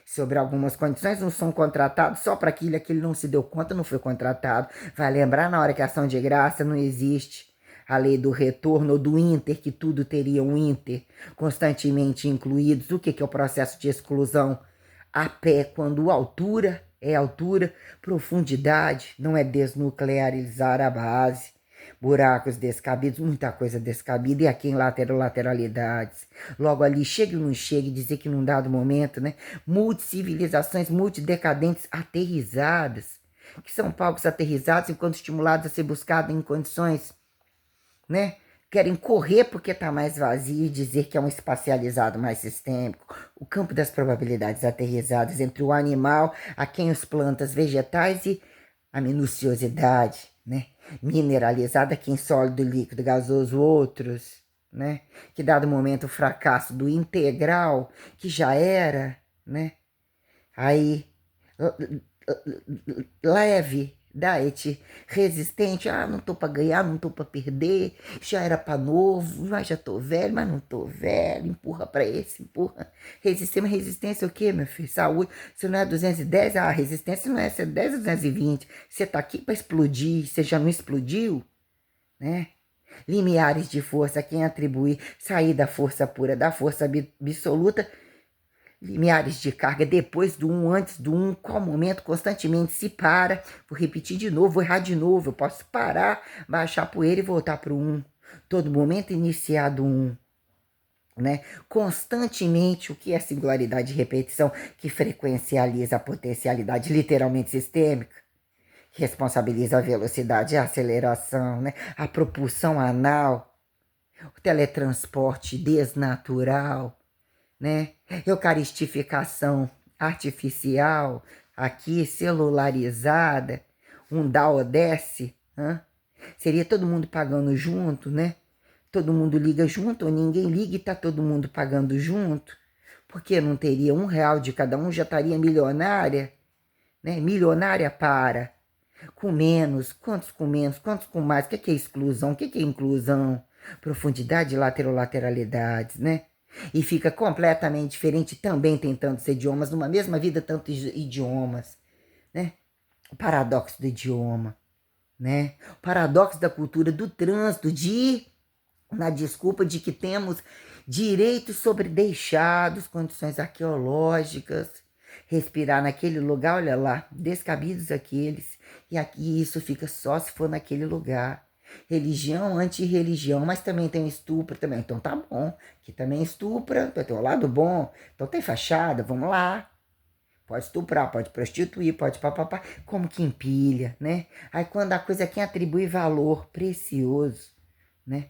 Sobre algumas condições, não são contratados só para aquilo que ele não se deu conta, não foi contratado. Vai lembrar na hora que a ação de graça não existe. A lei do retorno ou do inter, que tudo teria um inter, constantemente incluídos. O que é o processo de exclusão? A pé, quando altura é altura, profundidade, não é desnuclearizar a base. Buracos descabidos, muita coisa descabida, e aqui em lateralidades. Logo ali, chega ou não chega, e dizer que num dado momento, né? Multicivilizações, multidecadentes, aterrizadas, que são palcos aterrizados enquanto estimulados a ser buscados em condições, né? Querem correr porque está mais vazio e dizer que é um espacializado mais sistêmico. O campo das probabilidades aterrizadas entre o animal, a quem os plantas, vegetais e a minuciosidade, né? Mineralizada, quem sólido, líquido, gasoso, outros, né? Que dado momento o fracasso do integral, que já era, né? Aí, leve, diet, resistente, não tô para ganhar, não tô para perder, já era para novo, mas já tô velho, mas não tô velho, empurra para esse, empurra. Resistência é o quê, meu filho? Saúde, se não é 210, a resistência não é 10 ou 220, você tá aqui para explodir, você já não explodiu, né? Limiares de força, quem atribui sair da força pura, da força absoluta, limiares de carga depois do 1, antes do 1, qual momento constantemente se para, vou repetir de novo, vou errar de novo, eu posso parar, baixar a poeira e voltar para o 1, todo momento iniciado 1, né? Constantemente, o que é singularidade de repetição que frequencializa a potencialidade literalmente sistêmica, responsabiliza a velocidade, a aceleração, né? A propulsão anal, o teletransporte desnatural, né? Eucaristificação artificial, aqui celularizada, um DAODES, seria todo mundo pagando junto, né? Todo mundo liga junto, ou ninguém liga e tá todo mundo pagando junto, porque não teria R$ 1 de cada um, já estaria milionária, né? Milionária para, com menos, quantos com menos, quantos com mais, o que é exclusão, o que é inclusão, profundidade e lateralidades, né? E fica completamente diferente também tem tantos idiomas, numa mesma vida tantos idiomas, né? O paradoxo do idioma, né? O paradoxo da cultura do trânsito, na desculpa de que temos direitos sobre deixados, condições arqueológicas, respirar naquele lugar, olha lá, descabidos aqueles, e aqui isso fica só se for naquele lugar. Religião, anti-religião, mas também tem estupro também. Então tá bom, que também estupra, tem o lado bom. Então tem fachada, vamos lá. Pode estuprar, pode prostituir, pode papapá. Como que empilha, né? Aí quando a coisa quem atribui valor precioso, né?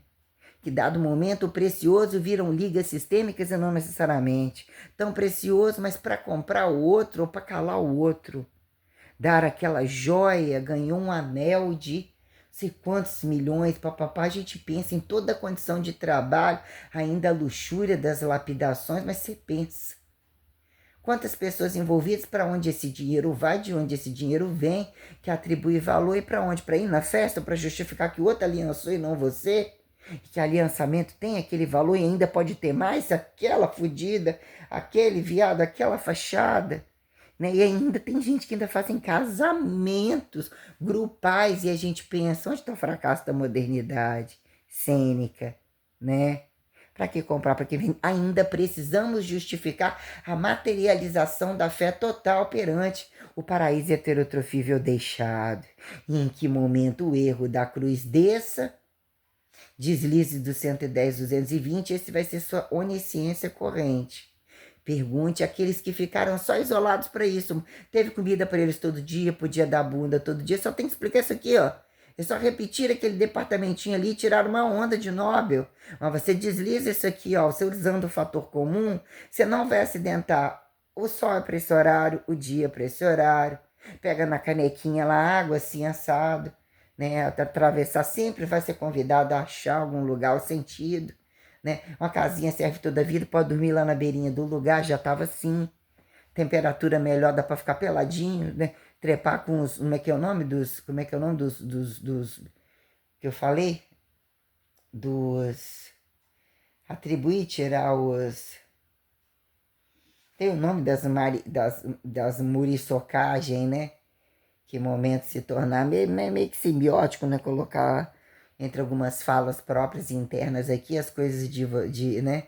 Que dado momento o precioso viram ligas sistêmicas e não necessariamente tão precioso, mas para comprar o outro ou para calar o outro. Dar aquela joia, ganhou um anel de sei quantos milhões, papapá, a gente pensa em toda a condição de trabalho, ainda a luxúria das lapidações, mas você pensa. Quantas pessoas envolvidas, para onde esse dinheiro vai, de onde esse dinheiro vem, que atribui valor e para onde? Para ir na festa, para justificar que o outro aliançou e não você? E que aliançamento tem aquele valor e ainda pode ter mais aquela fudida, aquele viado, aquela fachada. Né? E ainda tem gente que ainda fazem casamentos grupais e a gente pensa, onde está o fracasso da modernidade cênica, né? Para que comprar? Porque ainda precisamos justificar a materialização da fé total perante o paraíso heterotrofível deixado. E em que momento o erro da cruz desça, deslize do 110, 220, esse vai ser sua onisciência corrente. Pergunte àqueles que ficaram só isolados para isso. Teve comida para eles todo dia, podia dar bunda todo dia. Só tem que explicar isso aqui, ó. É só repetir aquele departamentinho ali e tirar uma onda de Nobel. Mas você desliza isso aqui, ó. Você usando o fator comum, você não vai acidentar. O sol é para esse horário, o dia é para esse horário. Pega na canequinha lá água assim assado, né? Atravessar sempre vai ser convidado a achar algum lugar, o sentido. Né? Uma casinha serve toda a vida, pode dormir lá na beirinha do lugar, já estava assim. Temperatura melhor, dá para ficar peladinho, né? Trepar com os. Como é que é o nome dos. Como é que é o nome dos que eu falei? Dos. Atribuir, tirar os. Tem o nome das muriçocagens, né? Que momento se tornar meio que simbiótico, né? Colocar entre algumas falas próprias e internas aqui as coisas né?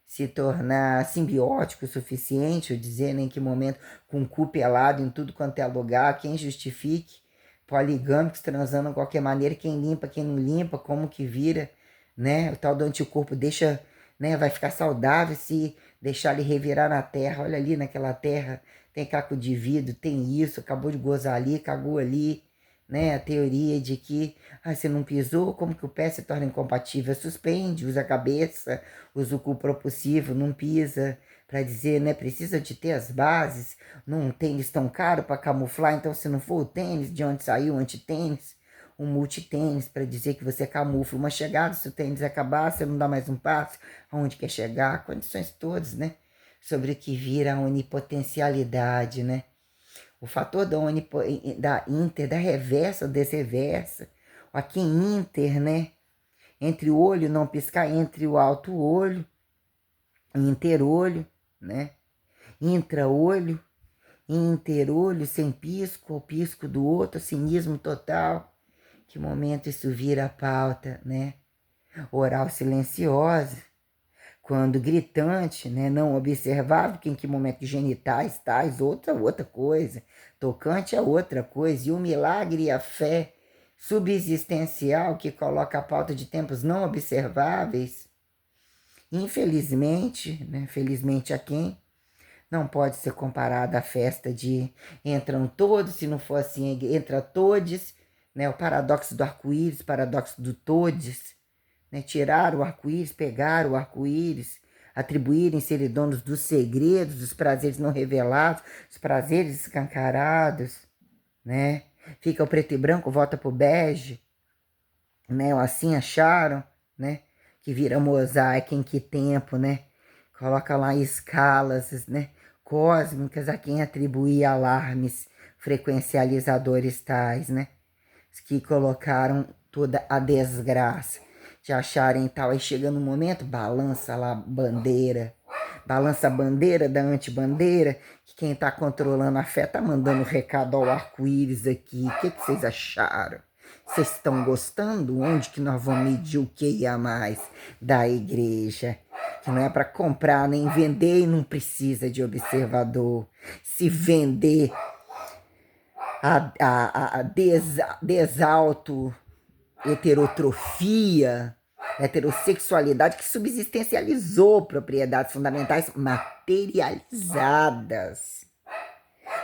Se tornar simbiótico o suficiente, ou dizer em que momento, com o cu pelado em tudo quanto é lugar, quem justifique, poligâmicos transando de qualquer maneira, quem limpa, quem não limpa, como que vira, né? O tal do anticorpo deixa, né? Vai ficar saudável se deixar ele revirar na terra. Olha ali naquela terra, tem caco de vidro, tem isso, acabou de gozar ali, cagou ali, né? A teoria de que você não pisou, como que o pé se torna incompatível? Suspende, usa a cabeça, usa o cu propulsivo, não pisa, para dizer, né? Precisa de ter as bases, não tênis tão caro para camuflar, então se não for o tênis, de onde saiu o antitênis? um multitênis para dizer que você camufla uma chegada, se o tênis acabar, você não dá mais um passo, aonde quer chegar, condições todas, né? Sobre o que vira a onipotencialidade, né? O fator da inter, da reversa, desreversa, aqui em inter, né? Entre o olho não piscar, entre o alto olho, interolho, né? Intraolho, interolho sem pisco, o pisco do outro, cinismo total. Que momento isso vira a pauta, né? Oral silenciosa, quando gritante, né? Não observável, que em que momento genitais, tais, outra coisa. Tocante é outra coisa. E o milagre e a fé subsistencial que coloca a pauta de tempos não observáveis, infelizmente, né? Felizmente a quem? Não pode ser comparada à festa de entram todos, se não for assim, entra todes, né? O paradoxo do arco-íris, paradoxo do todes, né? Tirar o arco-íris, pegar o arco-íris, atribuírem serem donos dos segredos, dos prazeres não revelados, dos prazeres escancarados, né? Fica o preto e branco, volta pro bege, né? Ou assim acharam, né? Que vira mosaico em que tempo, né? Coloca lá escalas, né? Cósmicas a quem atribuir alarmes frequencializadores tais, né? Que colocaram toda a desgraça de acharem tal. Aí chega no momento, balança lá balança a bandeira da antibandeira, que quem tá controlando a fé tá mandando recado ao arco-íris aqui. O que vocês acharam? Vocês estão gostando? Onde que nós vamos medir o que e a mais da igreja? Que não é para comprar nem vender e não precisa de observador. Se vender a desalto, heterotrofia, heterossexualidade que subsistencializou propriedades fundamentais materializadas,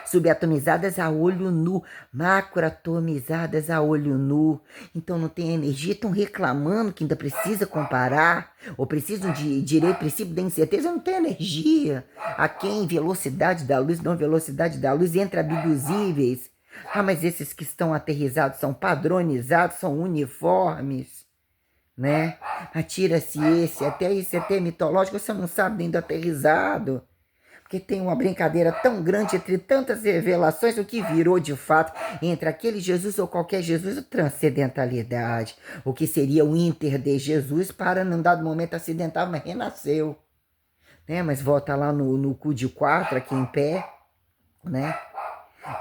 subatomizadas a olho nu, macroatomizadas a olho nu. Então não tem energia, estão reclamando que ainda precisa comparar, ou precisam de direito, princípio da incerteza, não tem energia. A quem velocidade da luz, não velocidade da luz, entre abduzíveis. Ah, mas esses que estão aterrizados são padronizados, são uniformes, né? Atira-se esse até mitológico, você não sabe nem do aterrizado. Porque tem uma brincadeira tão grande entre tantas revelações, o que virou de fato entre aquele Jesus ou qualquer Jesus, a transcendentalidade. O que seria o inter de Jesus para, num dado momento acidental, mas renasceu. Né? Mas volta lá no cu de quatro, aqui em pé, né?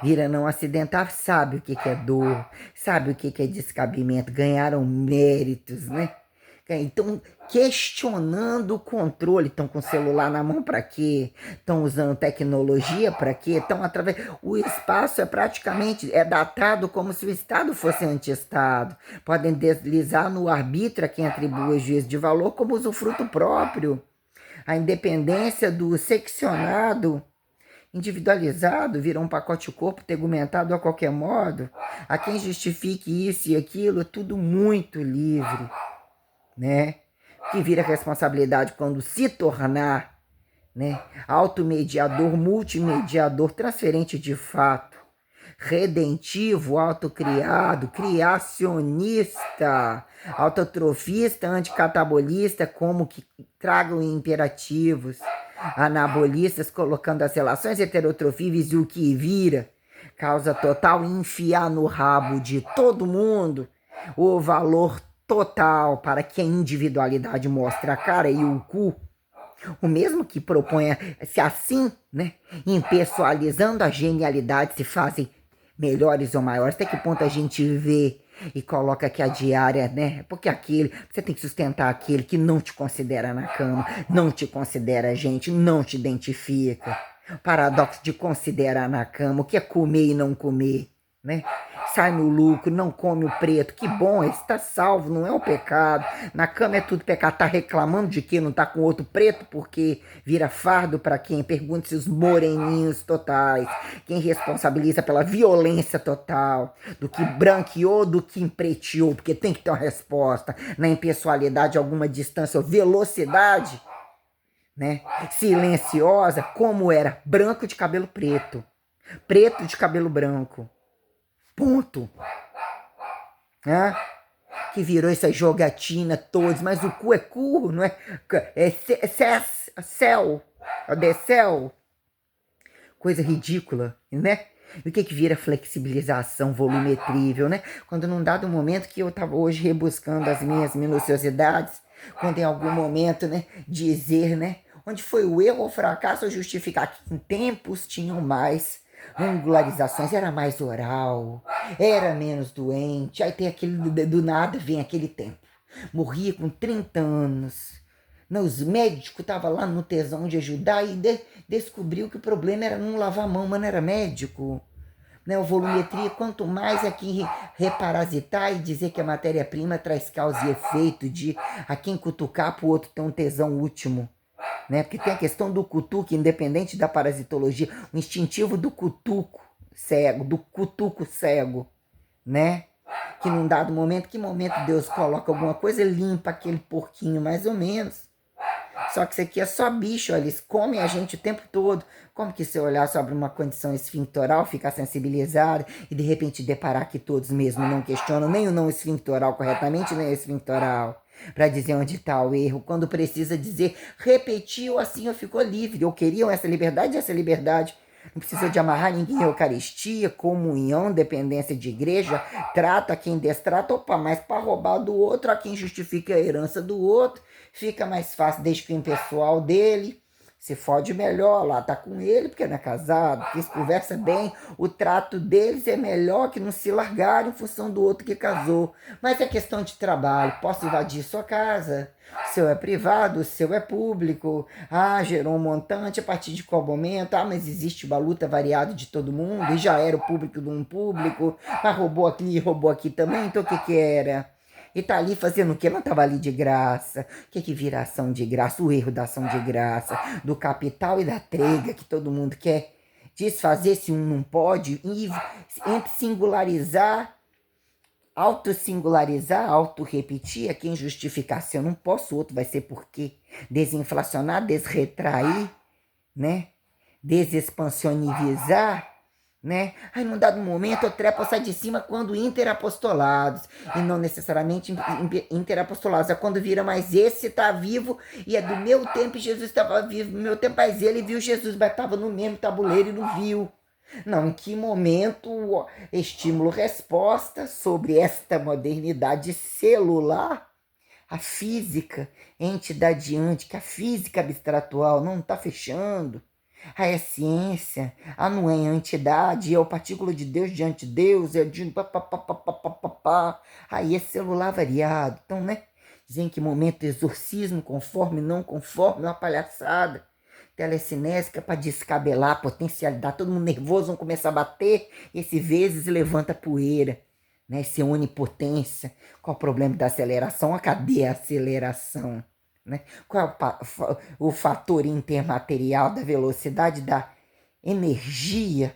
Vira não acidentar, sabe o que é dor, sabe o que é descabimento, ganharam méritos, né? Então, questionando o controle, estão com o celular na mão para quê? Estão usando tecnologia para quê? Estão através. O espaço é praticamente datado como se o Estado fosse anti-Estado. Podem deslizar no arbítrio a quem atribui o juízo de valor como usufruto próprio. A independência do seccionado individualizado, vira um pacote corpo tegumentado a qualquer modo. A quem justifique isso e aquilo, é tudo muito livre, né? Que vira responsabilidade quando se tornar, né, automediador, multimediador, transferente de fato, redentivo, autocriado, criacionista, autotrofista, anticatabolista, como que tragam imperativos, anabolistas, colocando as relações heterotrofíveis e o que vira, causa total, enfiar no rabo de todo mundo o valor total para que a individualidade mostre a cara e o cu. O mesmo que proponha, se assim, né, impessoalizando a genialidade, se fazem melhores ou maiores, até que ponto a gente vê e coloca que a diária, né? Porque você tem que sustentar aquele que não te considera na cama, não te considera gente, não te identifica. Paradoxo de considerar na cama o que é comer e não comer, né? Sai no lucro, não come o preto, que bom, ele está salvo, não é o pecado. Na cama é tudo pecado, tá reclamando de que não tá com outro preto, porque vira fardo para quem? Pergunte-se os moreninhos totais, quem responsabiliza pela violência total, do que branqueou, do que empreteou, porque tem que ter uma resposta, na impessoalidade, alguma distância ou velocidade, né? Silenciosa, como era, branco de cabelo preto, preto de cabelo branco. Ponto. Hã? Que virou essa jogatina todos, mas o cu é cu, não é? Céu, de céu. Coisa ridícula, né? E o que que vira flexibilização volumetrível, né? Quando num dado momento que eu estava hoje rebuscando as minhas minuciosidades, quando em algum momento, né, dizer, né, onde foi o erro ou fracasso, eu justificar que em tempos tinham mais angularizações, era mais oral, era menos doente, aí tem aquele, do nada vem aquele tempo. Morria com 30 anos. Não, os médicos estavam lá no tesão de ajudar e descobriu que o problema era não lavar a mão, mas não era médico. Né? O volumetria, quanto mais aqui reparasitar e dizer que a matéria-prima traz causa e efeito de a quem cutucar para o outro ter um tesão último. Né? Porque tem a questão do cutuco, independente da parasitologia, o instintivo do cutuco cego, né? Que num dado momento, que momento Deus coloca alguma coisa, limpa aquele porquinho mais ou menos. Só que isso aqui é só bicho, olha, eles comem a gente o tempo todo. Como que se olhar sobre uma condição esfinctoral, ficar sensibilizado e de repente deparar que todos mesmo não questionam nem o não esfinctoral corretamente, nem o esfinctoral, para dizer onde está o erro, quando precisa dizer, repetiu assim, eu ficou livre, ou queriam essa liberdade. Não precisa de amarrar ninguém em Eucaristia, comunhão, dependência de igreja, trata quem destrata, opa, mas para roubar do outro, a quem justifica a herança do outro, fica mais fácil, deixa que o impessoal dele se fode melhor, lá tá com ele, porque não é casado, porque se conversa bem, o trato deles é melhor que não se largarem em função do outro que casou. Mas é questão de trabalho, posso invadir sua casa, o seu é privado, o seu é público, gerou um montante a partir de qual momento, mas existe uma luta variada de todo mundo, e já era o público de um público, mas roubou aqui também, então o que que era? E tá ali fazendo o quê? Não tava ali de graça. O que que vira ação de graça? O erro da ação de graça, do capital e da trega que todo mundo quer desfazer se um não pode, e entre singularizar, autossingularizar, autorrepetir, é quem justificar se eu não posso, o outro vai ser por quê? Desinflacionar, desretrair, né? Desexpansionivizar, né? Aí num dado momento eu trepo sai de cima quando interapostolados, e não necessariamente interapostolados, é quando vira, mas esse está vivo e é do meu tempo e Jesus estava vivo, no meu tempo, mas ele viu Jesus, mas estava no mesmo tabuleiro e não viu. Não, em que momento estímulo-resposta sobre esta modernidade celular, a física, entidade que a física abstratual não está fechando. É ciência, não é entidade, é o partícula de Deus diante de Deus, é de papapá. Aí é celular variado. Então, né? Dizem que momento exorcismo, conforme, não conforme, é uma palhaçada. Telecinésica para descabelar, potencialidade, todo mundo nervoso, vão começar a bater, esse vezes levanta poeira. Né? Esse onipotência. Qual o problema da aceleração? Cadê a aceleração? Né? Qual é o fator intermaterial da velocidade da energia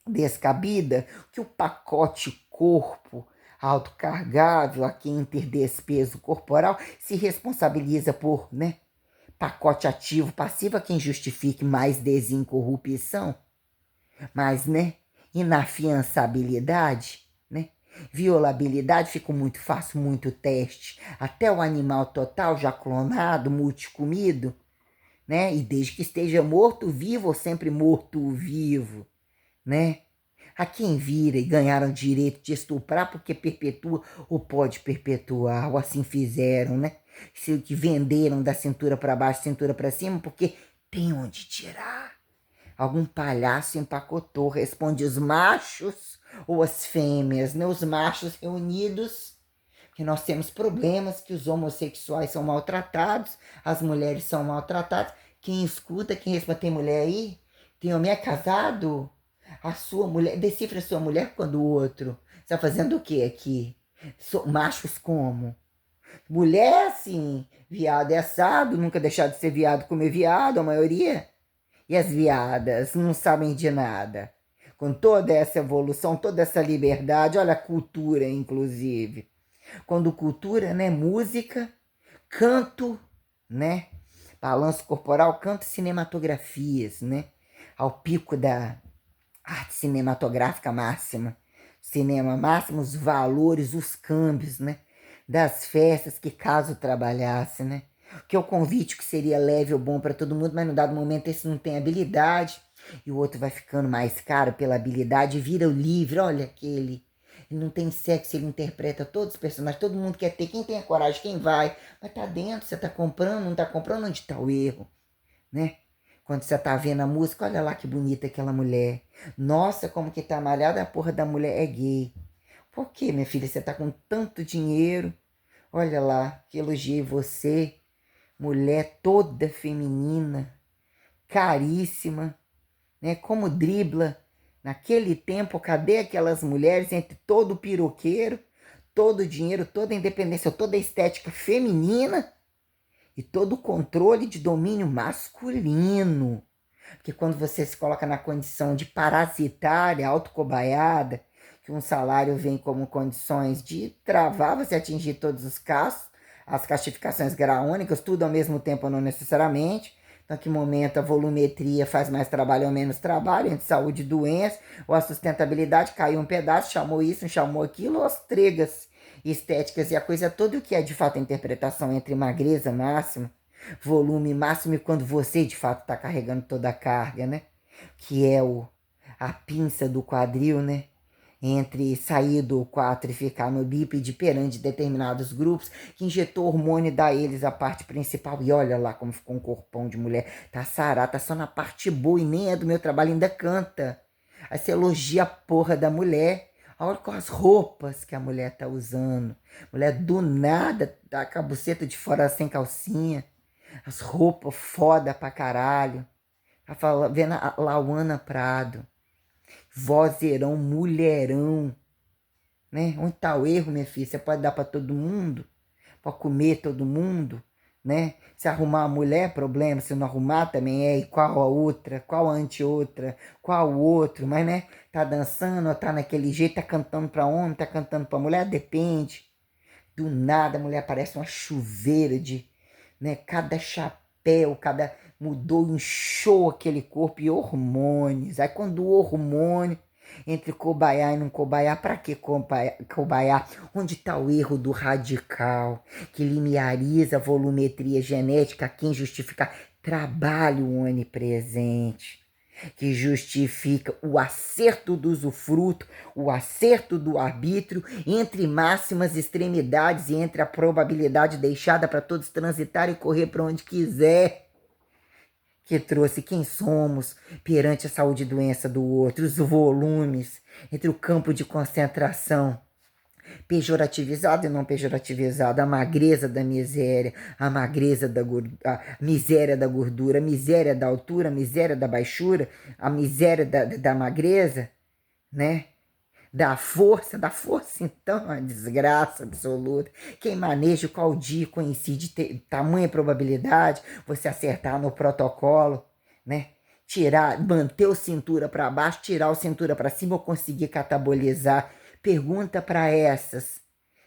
descabida? Que o pacote corpo autocargável, aqui interdespeso corporal, se responsabiliza por, né? Pacote ativo passivo, a quem justifique mais desincorrupção, mas, né? Inafiançabilidade, né? Violabilidade fica muito fácil, muito teste. Até o animal total, já clonado, multicomido, né? E desde que esteja morto-vivo ou sempre morto-vivo, né? A quem vira e ganharam direito de estuprar porque perpetua ou pode perpetuar, ou assim fizeram, né? Se que venderam da cintura para baixo, cintura para cima, porque tem onde tirar. Algum palhaço empacotou, responde os machos ou as fêmeas, né? Os machos reunidos, que nós temos problemas, que os homossexuais são maltratados, as mulheres são maltratadas. Quem escuta, quem responde, tem mulher aí? Tem homem casado? A sua mulher, decifra a sua mulher quando o outro. Está fazendo o que aqui? Machos como? Mulher, sim, viado é assado, nunca deixar de ser viado comer viado, a maioria. E as viadas não sabem de nada. Com toda essa evolução, toda essa liberdade, olha a cultura, inclusive. Quando cultura, né, música, canto, né, balanço corporal, canto e cinematografias, né, ao pico da arte cinematográfica máxima. cinema máximo, os valores, os câmbios, né? Das festas que caso trabalhasse, né? Que é o convite que seria leve ou bom para todo mundo, mas no dado momento esse não tem habilidade e o outro vai ficando mais caro pela habilidade e vira o livre, olha aquele. Ele não tem sexo, ele interpreta todos os personagens, todo mundo quer ter, quem tem a coragem, quem vai, mas tá dentro, você tá comprando, não tá comprando, onde tá o erro, né? Quando você tá vendo a música, olha lá que bonita aquela mulher. Nossa, como que tá malhada, a porra da mulher é gay. Por que, minha filha, você tá com tanto dinheiro? Olha lá, que elogiei você, mulher toda feminina, caríssima, né? Como dribla. Naquele tempo, cadê aquelas mulheres entre todo o piroqueiro, todo o dinheiro, toda a independência, toda a estética feminina e todo o controle de domínio masculino? Porque quando você se coloca na condição de parasitária, autocobaiada, que um salário vem como condições de travar você atingir todos os casos, as castificações graônicas, tudo ao mesmo tempo não necessariamente. Então, que momento a volumetria faz mais trabalho ou menos trabalho, entre saúde e doença, ou a sustentabilidade caiu um pedaço, chamou isso, chamou aquilo, ou as tregas estéticas e a coisa toda, o que é de fato a interpretação entre magreza máxima, volume máximo e quando você de fato está carregando toda a carga, né? Que é a pinça do quadril, né? Entre sair do 4 e ficar no bípede perante determinados grupos, que injetou hormônio e dá a eles a parte principal. E olha lá como ficou um corpão de mulher. Tá sarada, tá só na parte boa e nem é do meu trabalho, ainda canta. Aí você elogia a porra da mulher. Olha com as roupas que a mulher tá usando. Mulher do nada, tá com a buceta de fora sem calcinha. As roupas foda pra caralho. Tá vendo a Lauana Prado. Vozeirão, mulherão. Né? Onde tá o erro, minha filha? Você pode dar pra todo mundo? Pode comer todo mundo? Né? Se arrumar a mulher, problema. Se não arrumar, também é. E qual a outra? Qual a anti-outra? Qual o outro? Mas, né? Tá dançando, ou tá naquele jeito, tá cantando pra homem, tá cantando pra mulher? Depende. Do nada a mulher parece uma chuveira de, né? Cada chapéu, cada mudou, inchou aquele corpo e hormônios. Aí quando o hormônio entre cobaia e não cobaia, pra que cobaia? Onde está o erro do radical que lineariza a volumetria genética? Quem justifica trabalho onipresente, que justifica o acerto do usufruto, o acerto do arbítrio entre máximas extremidades e entre a probabilidade deixada para todos transitar e correr para onde quiser, que trouxe quem somos perante a saúde e doença do outro, os volumes entre o campo de concentração pejorativizado e não pejorativizado, a magreza da miséria, a magreza da gordura, a miséria da gordura, a miséria da altura, a miséria da baixura, a miséria da magreza, né? Da força então, a desgraça absoluta. Quem maneja qual dia coincide tamanha probabilidade você acertar no protocolo, né? Tirar, manter o cintura para baixo, tirar o cintura para cima ou conseguir catabolizar. Pergunta para essas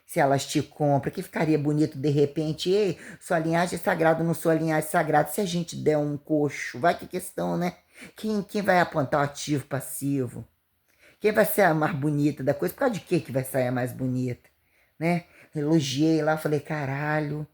se elas te compram, que ficaria bonito de repente. Ei, sua linhagem é sagrada, não sua linhagem é sagrada. Se a gente der um coxo, vai que questão, né? Quem vai apontar o ativo passivo? Quem vai ser a mais bonita da coisa? Por causa de que vai sair a mais bonita? Né? Elogiei lá, falei, caralho,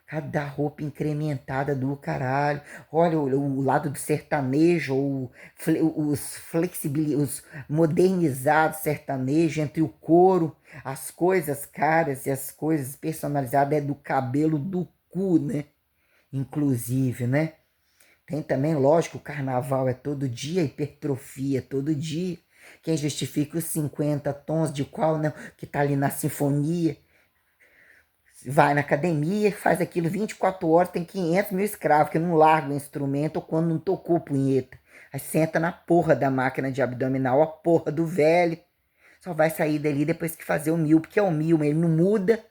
cada roupa incrementada do caralho. Olha o lado do sertanejo, os modernizados sertanejos, entre o couro, as coisas caras e as coisas personalizadas é do cabelo do cu, né? Inclusive, né? Tem também, lógico, o carnaval é todo dia, hipertrofia todo dia. Quem justifica os 50 tons de qual não, que tá ali na sinfonia, vai na academia, faz aquilo 24 horas, tem 500 mil escravos que não largam o instrumento ou quando não tocou punheta. Aí senta na porra da máquina de abdominal, a porra do velho. Só vai sair dali depois que fazer o mil, porque é o mil, ele não muda,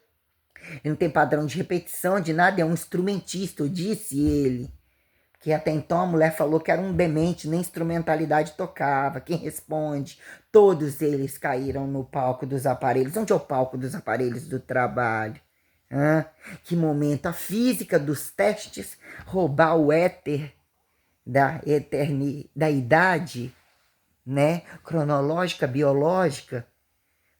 ele não tem padrão de repetição, de nada, é um instrumentista, eu disse ele. Que até então a mulher falou que era um demente, nem instrumentalidade tocava. Quem responde? Todos eles caíram no palco dos aparelhos. Onde é o palco dos aparelhos do trabalho? Hã? Que momento a física dos testes roubar o éter da idade, né? Cronológica, biológica,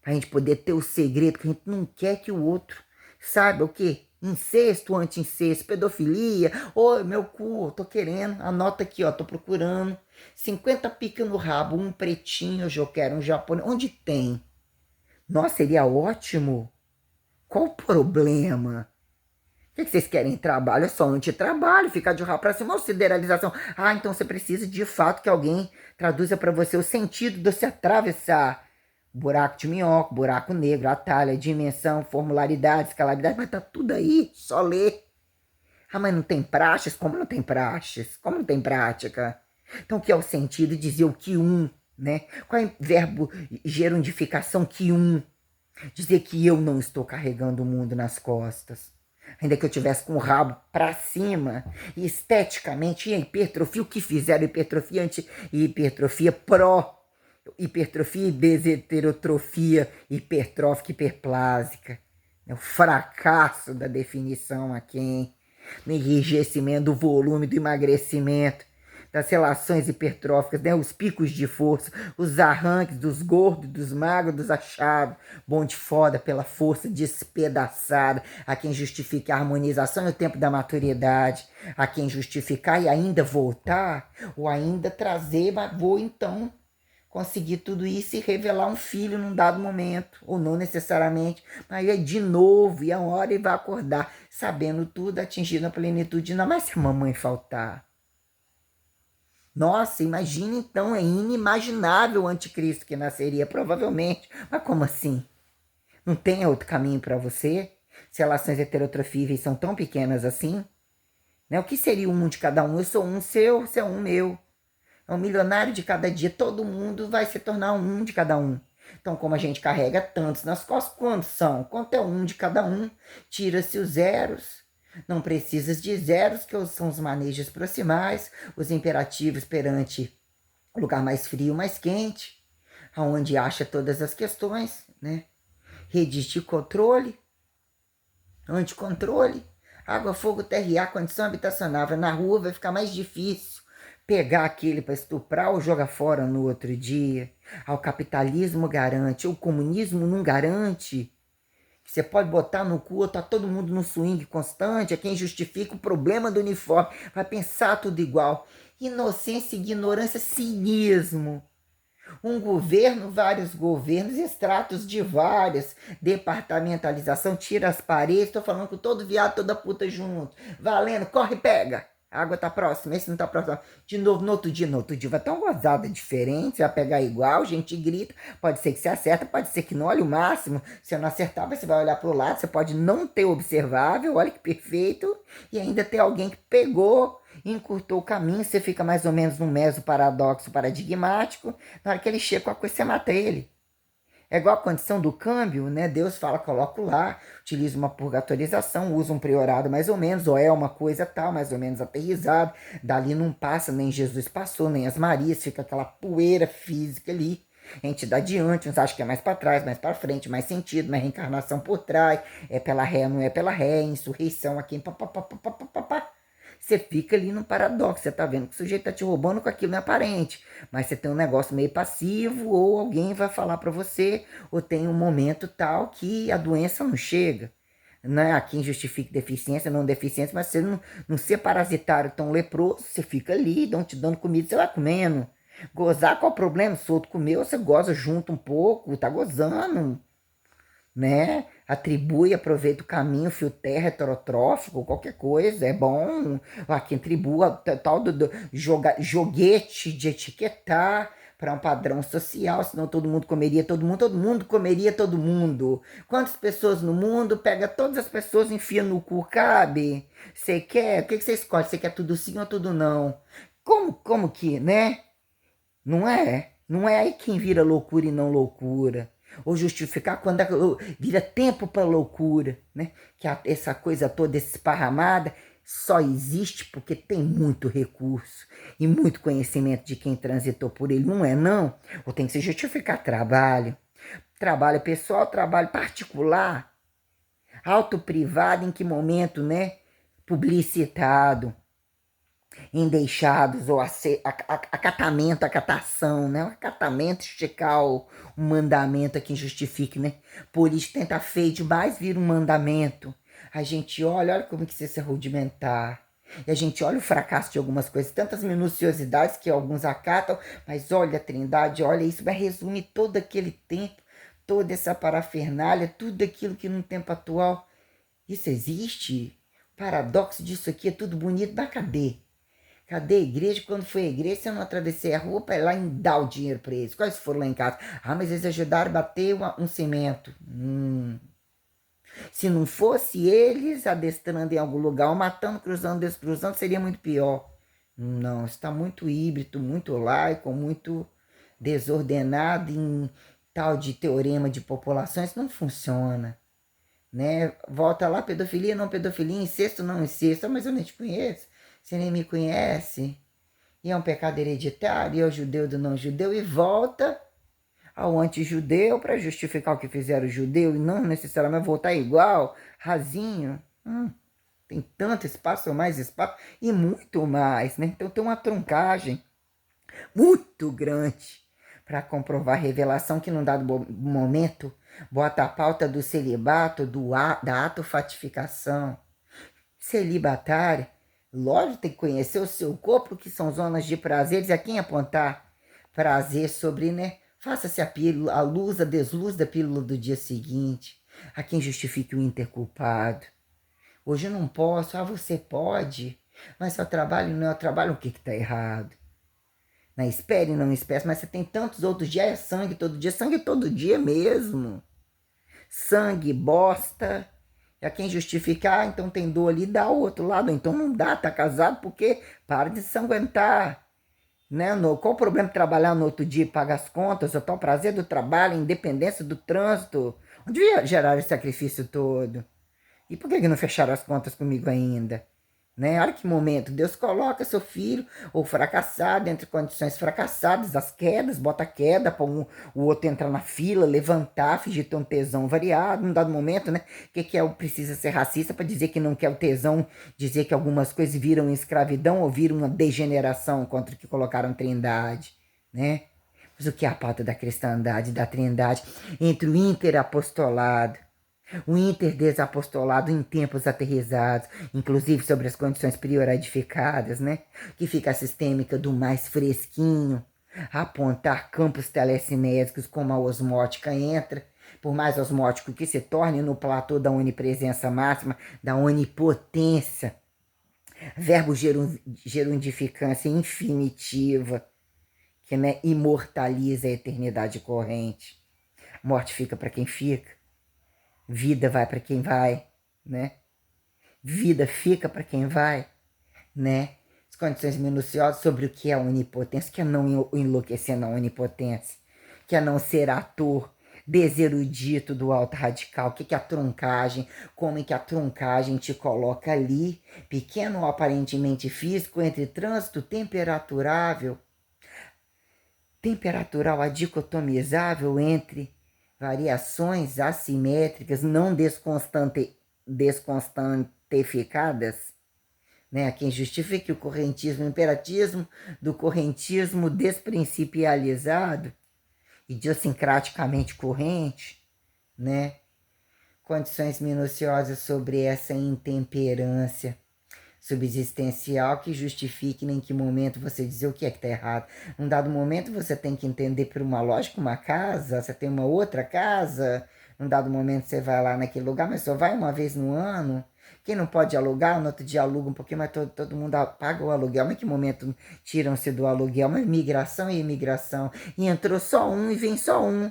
A gente poder ter o segredo que a gente não quer que o outro saiba o quê? Incesto, anti-incesto, pedofilia. Ô, meu cu, tô querendo. Anota aqui, ó, tô procurando. 50 pica no rabo, um pretinho, eu já quero um japonês. Onde tem? Nossa, seria ótimo. Qual o problema? O que vocês querem? Trabalho é só antitrabalho, ficar de rabo pra cima ou sideralização. Ah, então você precisa de fato que alguém traduza para você o sentido de você atravessar buraco de minhoca, buraco negro, atalho, dimensão, formularidade, escalabilidade, mas tá tudo aí, só ler. Ah, mas não tem praxes? Como não tem praxes? Como não tem prática? Então, o que é o sentido? Dizer o que né? Qual é o verbo gerundificação que Dizer que eu não estou carregando o mundo nas costas. Ainda que eu tivesse com o rabo para cima, e esteticamente, e a hipertrofia, o que fizeram hipertrofia anti e hipertrofia pró, hipertrofia e beseterotrofia hipertrófica hiperplásica. É o fracasso da definição aqui, hein? No enrijecimento do volume, do emagrecimento, das relações hipertróficas, né? Os picos de força, os arranques dos gordos, dos magros, dos achados. Bom de foda pela força despedaçada. A quem justifica a harmonização e o tempo da maturidade. A quem justificar e ainda voltar, ou ainda trazer, mas vou então conseguir tudo isso e revelar um filho num dado momento, ou não necessariamente, mas é de novo, e a hora ele vai acordar, sabendo tudo, atingindo a plenitude. Não, mas se a mamãe faltar, nossa, imagina então, é inimaginável o anticristo que nasceria, provavelmente. Mas como assim? Não tem outro caminho para você? Se relações heterotrofíveis são tão pequenas assim? Né? O que seria um de cada um? Eu sou um seu, você é um meu. É um milionário de cada dia, todo mundo vai se tornar um de cada um. Então, como a gente carrega tantos nas costas, quantos são? Quanto é um de cada um? Tira-se os zeros. Não precisas de zeros, que são os manejos proximais, os imperativos perante o lugar mais frio, mais quente, aonde acha todas as questões, né? Redes de controle, anticontrole, água, fogo, terra e ar, condição habitacional. Na rua vai ficar mais difícil pegar aquele para estuprar ou jogar fora no outro dia. O capitalismo garante, o comunismo não garante. Você pode botar no cu, tá todo mundo no swing constante, é quem justifica o problema do uniforme, vai pensar tudo igual. Inocência, ignorância, cinismo. Um governo, vários governos, extratos de várias, departamentalização, tira as paredes, tô falando com todo viado, toda puta junto. Valendo, corre e pega. A água tá próxima, esse não tá próximo. De novo, no outro dia vai ter uma gozada diferente, você vai pegar igual, gente grita, pode ser que você acerta, pode ser que não, olha o máximo, se eu não acertar, você vai olhar pro lado, você pode não ter observável, olha que perfeito, e ainda ter alguém que pegou, encurtou o caminho, você fica mais ou menos no meso paradoxo paradigmático, na hora que ele chega com a coisa, você mata ele. É igual a condição do câmbio, né? Deus fala, coloco lá, utiliza uma purgatorização, usa um priorado mais ou menos, ou é uma coisa tal, mais ou menos aterrizado. Dali não passa, nem Jesus passou, nem as Marias, fica aquela poeira física ali. A gente dá adiante, uns acham que é mais para trás, mais para frente, mais sentido, mais reencarnação por trás, é pela ré, não é pela ré, insurreição aqui, papapá. Você fica ali num paradoxo, você tá vendo que o sujeito tá te roubando com aquilo não é aparente, mas você tem um negócio meio passivo, ou alguém vai falar para você, ou tem um momento tal que a doença não chega. Não é quem justifica deficiência, não deficiência, mas você não ser parasitário tão leproso, você fica ali, dão te dando comida, você vai comendo. Gozar, qual o problema? Se o outro comeu, você goza junto um pouco, tá gozando, né? Atribui, aproveita o caminho, fio terra, heterotrófico, qualquer coisa, é bom. Aqui atribua tal do joguete de etiquetar para um padrão social, senão todo mundo comeria todo mundo comeria todo mundo. Quantas pessoas no mundo? Pega todas as pessoas, enfia no cu, cabe? Você quer? O que você escolhe? Você quer tudo sim ou tudo não? Como que, né? Não é? Não é aí quem vira loucura e não loucura. Ou justificar quando vira tempo para loucura, né? Que essa coisa toda esparramada só existe porque tem muito recurso e muito conhecimento de quem transitou por ele. Não é não? Ou tem que se justificar trabalho. Trabalho pessoal, trabalho particular, auto privado, em que momento, né? Publicitado. endeixados, ou acatamento, acatação, né? O acatamento, esticar o mandamento a quem justifique, né? Por isso tenta feio demais vir um mandamento. A gente olha como que isso é rudimentar. E a gente olha o fracasso de algumas coisas, tantas minuciosidades que alguns acatam, mas olha a Trindade, olha isso, vai resumir todo aquele tempo, toda essa parafernália, tudo aquilo que no tempo atual, isso existe? O paradoxo disso aqui é tudo bonito, mas cadê? Cadê a igreja? Quando foi a igreja, se eu não atravessei a rua para ir lá e dar o dinheiro para eles. Quais foram lá em casa? Ah, mas eles ajudaram a bater um cimento. Se não fosse eles adestrando em algum lugar, ou matando, cruzando, descruzando, seria muito pior. Não, está muito híbrido, muito laico, muito desordenado em tal de teorema de populações. Não funciona. Né? Volta lá, pedofilia, não pedofilia, incesto, não incesto. Ah, mas eu nem te conheço. Você nem me conhece. E é um pecado hereditário, e é o judeu do não judeu, e volta ao anti-judeu para justificar o que fizeram o judeu, e não necessariamente voltar igual, rasinho. Tem tanto espaço, mais espaço, e muito mais, né? Então tem uma truncagem muito grande para comprovar a revelação que num dado momento bota a pauta do celibato, da atofatificação. Celibatário, lógico, tem que conhecer o seu corpo, que são zonas de prazeres, a quem apontar prazer sobre, né? Faça-se a pílula, a luz, a desluz da pílula do dia seguinte, a quem justifique o interculpado. Hoje eu não posso, você pode, mas seu trabalho não é o trabalho, o que está errado? Não espere, não espere, mas você tem tantos outros dias, é sangue todo dia mesmo. Sangue, bosta. E a quem justificar, então tem dor ali, dá o outro lado. Então não dá, tá casado, porque para de se aguentar. Né? Qual o problema de trabalhar no outro dia e pagar as contas? O tal prazer do trabalho, a independência do trânsito. Onde ia gerar esse sacrifício todo? E por que não fecharam as contas comigo ainda? Né? Olha que momento, Deus coloca seu filho, ou fracassado, entre condições fracassadas, as quedas, bota a queda para o outro entrar na fila, levantar, fingir ter um tesão variado, num dado momento, né? O que é o precisa ser racista para dizer que não quer o tesão, dizer que algumas coisas viram escravidão ou viram uma degeneração contra o que colocaram trindade, né? Mas o que é a pauta da cristandade, da trindade, entre o interapostolado, o interdesapostolado em tempos aterrizados, inclusive sobre as condições prioradificadas, né? Que fica a sistêmica do mais fresquinho, apontar campos telecinéticos como a osmótica entra, por mais osmótico que se torne no platô da onipresença máxima, da onipotência, verbo gerundificância infinitiva, que, né, imortaliza a eternidade corrente. Morte fica para quem fica. Vida vai para quem vai, né? Vida fica para quem vai, né? As condições minuciosas sobre o que é a onipotência, que é não enlouquecer na onipotência, que é não ser ator deserudito do alto radical, o que é a truncagem, como é que a truncagem te coloca ali, pequeno aparentemente físico, entre trânsito temperatural adicotomizável entre variações assimétricas não desconstantificadas, né? A quem justifique o correntismo imperatismo do correntismo desprincipializado, idiosincraticamente corrente, né? Condições minuciosas sobre essa intemperância subsistencial que justifique em que momento você dizer o que é que está errado. Num dado momento você tem que entender por uma lógica uma casa, você tem uma outra casa, num dado momento você vai lá naquele lugar, mas só vai uma vez no ano. Quem não pode alugar, no outro dia aluga um pouquinho, mas todo mundo paga o aluguel. Mas que momento tiram-se do aluguel? Mas migração e imigração. E entrou só um e vem só um.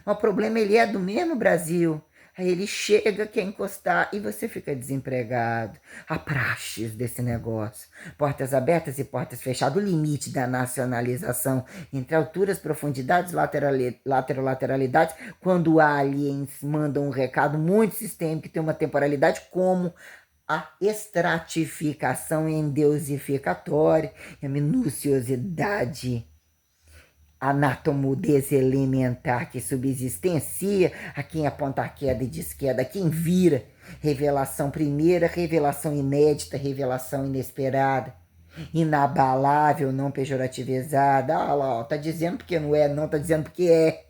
Mas o problema ele é do mesmo Brasil. Aí ele chega, quer encostar e você fica desempregado. A praxes desse negócio. Portas abertas e portas fechadas. O limite da nacionalização entre alturas, profundidades, lateralidades. Quando aliens mandam um recado muito sistêmico que tem uma temporalidade como a estratificação endeusificatória e a minuciosidade anátomo deselementar que subsistencia, a quem aponta a queda e desqueda, a quem vira, revelação primeira, revelação inédita, revelação inesperada, Inabalável, não pejorativizada. Ah lá, ó, tá dizendo porque não é, não, tá dizendo porque é.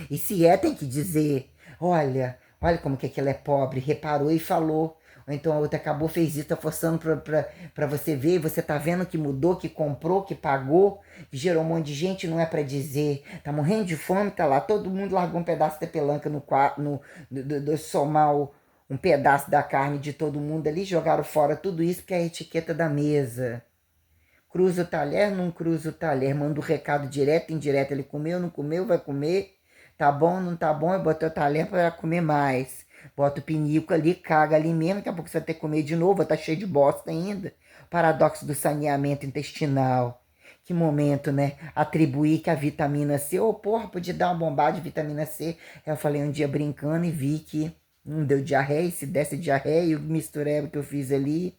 E se é, tem que dizer. Olha como que aquilo é pobre. Reparou e falou. Ou então a outra acabou, fez isso, tá forçando pra você ver. E você tá vendo que mudou, que comprou, que pagou, que gerou um monte de gente, não é pra dizer. Tá morrendo de fome, tá lá. Todo mundo largou um pedaço da pelanca do somar um pedaço da carne de todo mundo ali. Jogaram fora tudo isso porque é a etiqueta da mesa. Cruza o talher, não cruza o talher. Manda o recado direto, indireto. Ele comeu, não comeu, vai comer. Tá bom, não tá bom. Eu botei o talher para comer mais. Bota o pinico ali, caga ali mesmo. Daqui a pouco você vai ter que comer de novo. Tá cheio de bosta ainda. Paradoxo do saneamento intestinal. Que momento, né? Atribuir que a vitamina C... Ô, porra, podia dar uma bombada de vitamina C. Eu falei um dia brincando e vi que não deu diarreia. E se desse diarreia, o mistureba que eu fiz ali...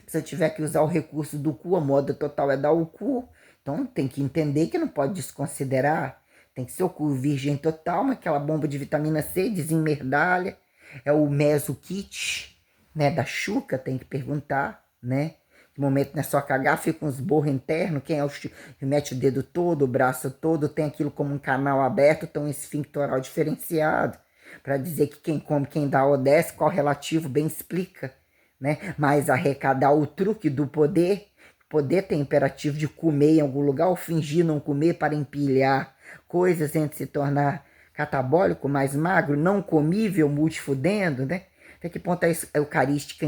Se eu tiver que usar o recurso do cu, a moda total é dar o cu. Então tem que entender que não pode desconsiderar. Tem que ser o cu virgem total, mas aquela bomba de vitamina C desemerdalha. É o meso kit, né, da Xuca, tem que perguntar, né? No momento não é só cagar, fica uns borros internos. Quem é o que mete o dedo todo, o braço todo, tem aquilo como um canal aberto, tem um esfíncter oral diferenciado. Para dizer que quem come, quem dá ou desce, qual relativo, bem explica, né? Mas arrecadar o truque do poder, poder tem imperativo de comer em algum lugar ou fingir não comer para empilhar coisas entre se tornar catabólico, mais magro, não comível, multifudendo, né? Até que ponto é eucarística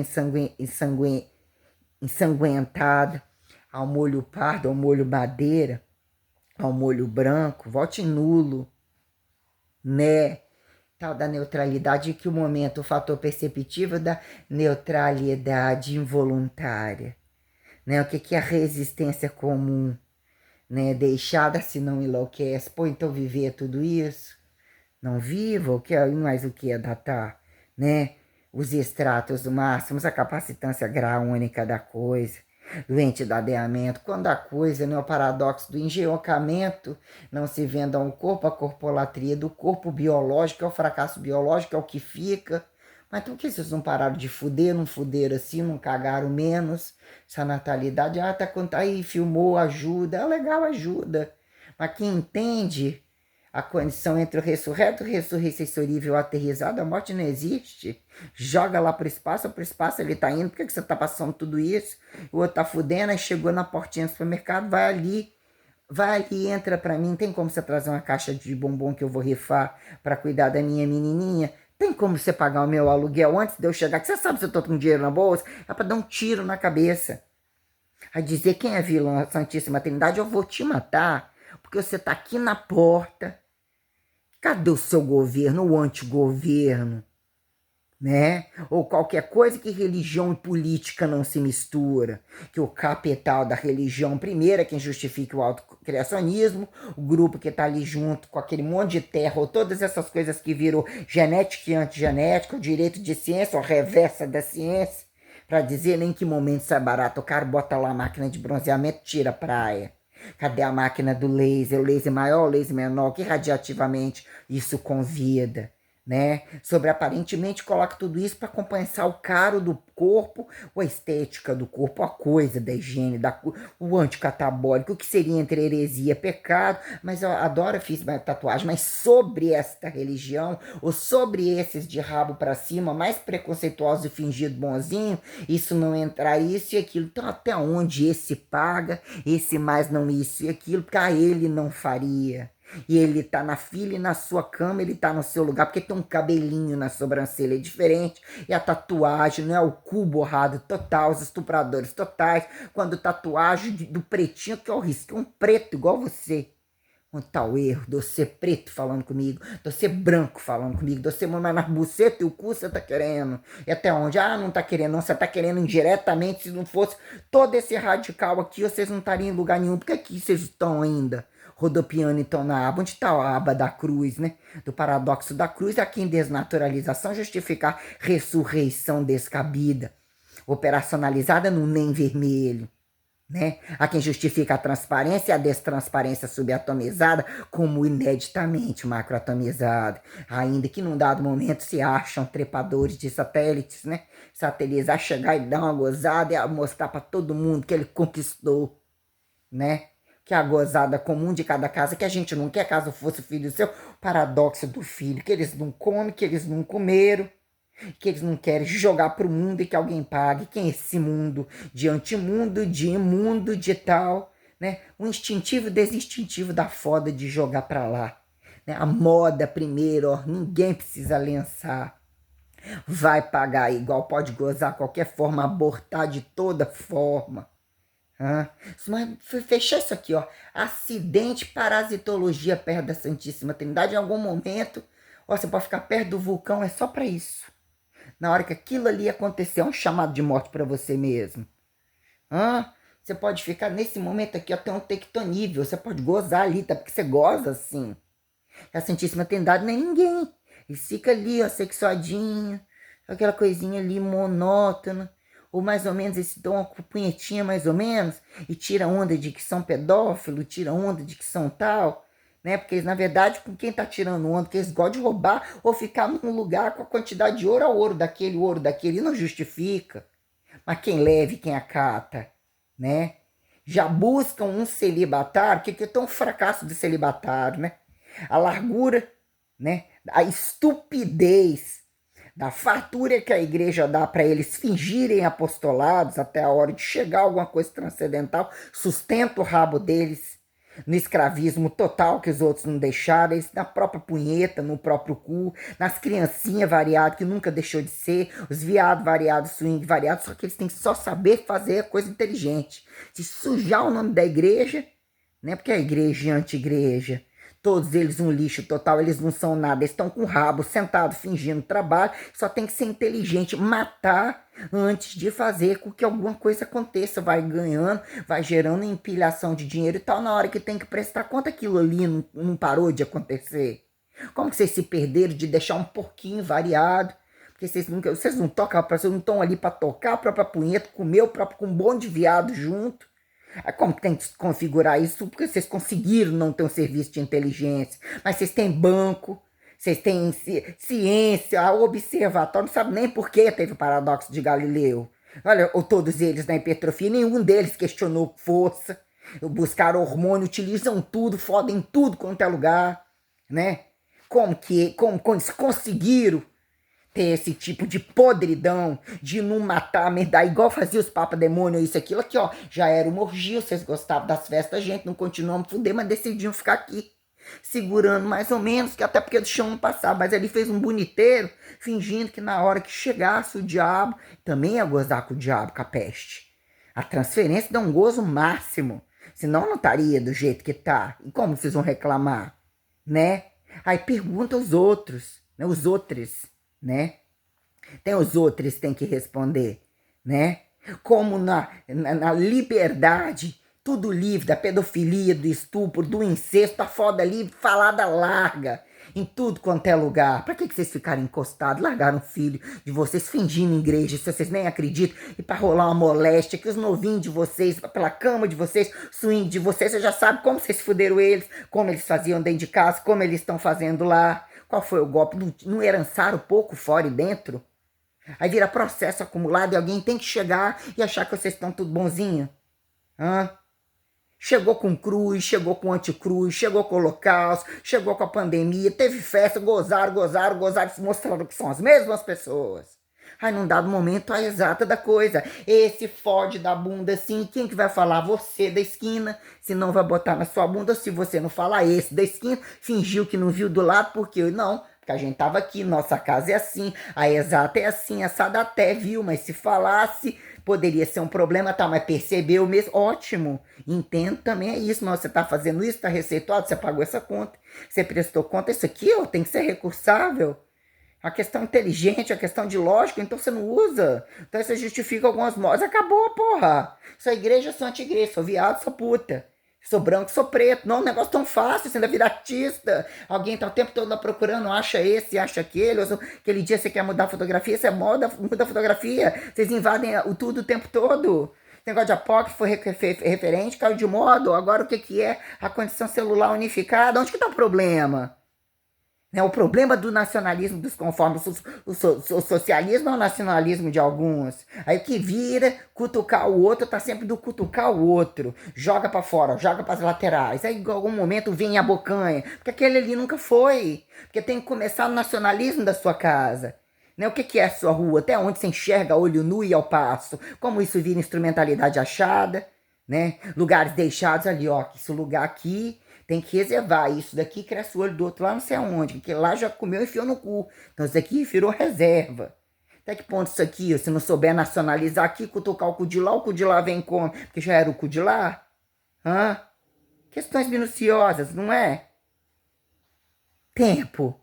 ensanguentada, ao molho pardo, ao molho madeira, ao molho branco, vote nulo, né? Tal da neutralidade, que o momento, o fator perceptivo da neutralidade involuntária, né? O que é a resistência comum, né? Deixada se não enlouquece. Pô, então viver é tudo isso? Não vivo? O que é, mais o que é datar, né? Os extratos máximos, a capacitância graúnica da coisa, do entedadeamento, quando a coisa, né, o paradoxo do engenhocamento, não se venda ao corpo, a corpolatria do corpo biológico, é o fracasso biológico, é o que fica. Mas então, por que vocês não pararam de fuder, não fuderam assim, não cagaram menos? Essa natalidade, tá aí, filmou, ajuda, é legal, ajuda. Mas quem entende a condição entre o ressurreto, ressurreiçorível, aterrizado, a morte não existe. Joga lá pro espaço ele tá indo, por que você tá passando tudo isso? O outro tá fudendo, aí chegou na portinha do supermercado, vai ali, entra pra mim. Tem como você trazer uma caixa de bombom que eu vou rifar pra cuidar da minha menininha? Tem como você pagar o meu aluguel antes de eu chegar? Que você sabe se eu tô com dinheiro na bolsa? É pra dar um tiro na cabeça. A dizer quem é vilão, a Santíssima Trindade, eu vou te matar, porque você tá aqui na porta. Cadê o seu governo, o antigoverno, né? Ou qualquer coisa que religião e política não se mistura. Que o capital da religião, primeiro, é quem justifica o autocriacionismo, o grupo que está ali junto com aquele monte de terra, ou todas essas coisas que viram genética e antigenética, o direito de ciência, ou reversa da ciência, para dizer nem que momento sai barato. O cara bota lá a máquina de bronzeamento, tira a praia. Cadê a máquina do laser? O laser maior, o laser menor, que radiativamente isso convida, né? Sobre aparentemente coloca tudo isso para compensar o caro do corpo, ou a estética do corpo, a coisa da higiene, o anticatabólico, o que seria entre heresia e pecado. Mas eu adoro, fiz minha tatuagem, mas sobre esta religião, ou sobre esses de rabo para cima, mais preconceituosos e fingido bonzinho, isso não entrar isso e aquilo. Então até onde esse paga, esse mais não isso e aquilo, para ele não faria. E ele tá na fila e na sua cama, ele tá no seu lugar, porque tem um cabelinho na sobrancelha diferente, e a tatuagem não é o cu borrado total, os estupradores totais, quando tatuagem do pretinho, que é o risco, um preto igual você. Um tal erro, de você preto falando comigo, de você branco falando comigo, de você mas na buceta e o cu você tá querendo. E até onde? Ah, não tá querendo, não, você tá querendo indiretamente. Se não fosse todo esse radical aqui, vocês não estariam em lugar nenhum. Porque aqui vocês estão ainda rodopiando então na aba. Onde está a aba da cruz, né? Do paradoxo da cruz, aqui em desnaturalização, justificar ressurreição descabida, operacionalizada no nem vermelho. né? Há quem justifica a transparência e a destransparência subatomizada como ineditamente macroatomizada, ainda que num dado momento se acham trepadores de satélites, né? Satélites a chegar e dar uma gozada e a mostrar para todo mundo que ele conquistou, né? Que é a gozada comum de cada casa, que a gente não quer, caso fosse filho seu, paradoxo do filho, que eles não comem, que eles não comeram, que eles não querem jogar pro mundo e que alguém pague. Quem é esse mundo? De antimundo, de imundo, de tal, né? O instintivo desinstintivo da foda de jogar pra lá. Né? A moda primeiro, ó, ninguém precisa lençar. Vai pagar igual, pode gozar qualquer forma, abortar de toda forma. Mas fechar isso aqui, ó. Acidente, parasitologia perto da Santíssima Trindade. Em algum momento, ó, você pode ficar perto do vulcão, é só pra isso. Na hora que aquilo ali acontecer, é um chamado de morte para você mesmo. Você pode ficar nesse momento aqui, ó, tem um tectonível, você pode gozar ali, tá? Porque você goza assim. A Santíssima Trindade nem ninguém. E fica ali, ó, sexuadinho, aquela coisinha ali monótona, ou mais ou menos esse dom, uma punhetinha mais ou menos, e tira onda de que são pedófilo, tira onda de que são tal, né? Porque na verdade, com quem tá tirando onda, que eles gostam de roubar ou ficar num lugar com a quantidade de ouro daquele, não justifica. Mas quem leva e quem acata, né? Já buscam um celibatário, que é tão fracasso de celibatário, né? A largura, né? A estupidez da fartura que a igreja dá para eles fingirem apostolados até a hora de chegar a alguma coisa transcendental, sustenta o rabo deles no escravismo total que os outros não deixaram, eles na própria punheta, no próprio cu, nas criancinhas variadas que nunca deixou de ser, os viados variados, swing variados, só que eles têm que só saber fazer a coisa inteligente. Se sujar o nome da igreja, né? Porque a igreja e a anti-igreja, todos eles um lixo total, eles não são nada, eles estão com o rabo sentado fingindo trabalho, só tem que ser inteligente, matar antes de fazer com que alguma coisa aconteça, vai ganhando, vai gerando empilhação de dinheiro e tal, na hora que tem que prestar conta aquilo ali não parou de acontecer. Como que vocês se perderam de deixar um pouquinho variado? Porque vocês não tocam, vocês não estão ali para tocar a própria punheta, comer o próprio com um bom de viado junto. Como tem que configurar isso? Porque vocês conseguiram não ter um serviço de inteligência, mas vocês têm banco, vocês têm ciência, observatório, não sabe nem por que teve o paradoxo de Galileu. Olha, ou todos eles na hipertrofia, nenhum deles questionou força, buscaram hormônio, utilizam tudo, fodem tudo quanto é lugar, né? Como eles conseguiram ter esse tipo de podridão de não matar, dar igual fazia os papas demônio, isso, aquilo aqui, ó, já era uma orgia, vocês gostavam das festas, gente, não continuamos a fuder, mas decidiam ficar aqui, segurando mais ou menos, que até porque do chão não passava, mas ele fez um boniteiro, fingindo que na hora que chegasse o diabo, também ia gozar com o diabo, com a peste. A transferência dá um gozo máximo, senão não estaria do jeito que tá. E como vocês vão reclamar, né? Aí pergunta aos outros, né? Os outros, né? Tem os outros que tem que responder, né? Como na liberdade, tudo livre, da pedofilia, do estupro, do incesto, a foda livre, falada larga, em tudo quanto é lugar. Pra que vocês ficaram encostados, largaram o filho de vocês, fingindo em igreja, se vocês nem acreditam, e pra rolar uma moléstia, que os novinhos de vocês, pela cama de vocês, swing de vocês, você já sabe como vocês fuderam eles, como eles faziam dentro de casa, como eles estão fazendo lá. Qual foi o golpe? Não herançaram pouco fora e dentro? Aí vira processo acumulado e alguém tem que chegar e achar que vocês estão tudo bonzinho. Chegou com cruz, chegou com anticruz, chegou com holocausto, chegou com a pandemia, teve festa, gozaram, mostraram que são as mesmas pessoas. Aí num dado momento a exata da coisa, esse fode da bunda assim, quem que vai falar? Você da esquina, se não vai botar na sua bunda, se você não falar esse da esquina, fingiu que não viu do lado, porque não, porque a gente tava aqui, nossa casa é assim, a exata é assim, assada até viu, mas se falasse, poderia ser um problema, tá, mas percebeu mesmo, ótimo, entendo também é isso, mas você tá fazendo isso, tá receituado, você pagou essa conta, você prestou conta, isso aqui, ó, tem que ser recursável. A questão inteligente, a questão de lógica, então você não usa. Então você justifica algumas modas. Acabou, porra. Sou igreja, sou anti-igreja, sou viado, sou puta. Sou branco, sou preto. Não é um negócio tão fácil, você ainda vira artista. Alguém tá o tempo todo lá procurando, acha esse, acha aquele. Ou aquele dia você quer mudar a fotografia, você muda a fotografia. Vocês invadem o tudo o tempo todo. negócio de apócrifo referente caiu de moda. Agora o que, que é a condição celular unificada? Onde que está o problema? Né? O problema do nacionalismo dos conformes, o socialismo é o nacionalismo de alguns. Aí o que vira, cutucar o outro, tá sempre do cutucar o outro. Joga para fora, joga para as laterais. Aí em algum momento vem a bocanha. Porque aquele ali nunca foi. Porque tem que começar o nacionalismo da sua casa. Né? O que, que é a sua rua? Até onde você enxerga olho nu e ao passo? Como isso vira instrumentalidade achada? Né? Lugares deixados ali, ó. Esse lugar aqui tem que reservar. Isso daqui cresce o olho do outro lá não sei aonde. Porque lá já comeu e enfiou no cu. Então isso aqui virou reserva. Até que ponto isso aqui, se não souber nacionalizar aqui, cutucar o cu de lá vem como? Porque já era o cu de lá? Hã? Questões minuciosas, não é? Tempo.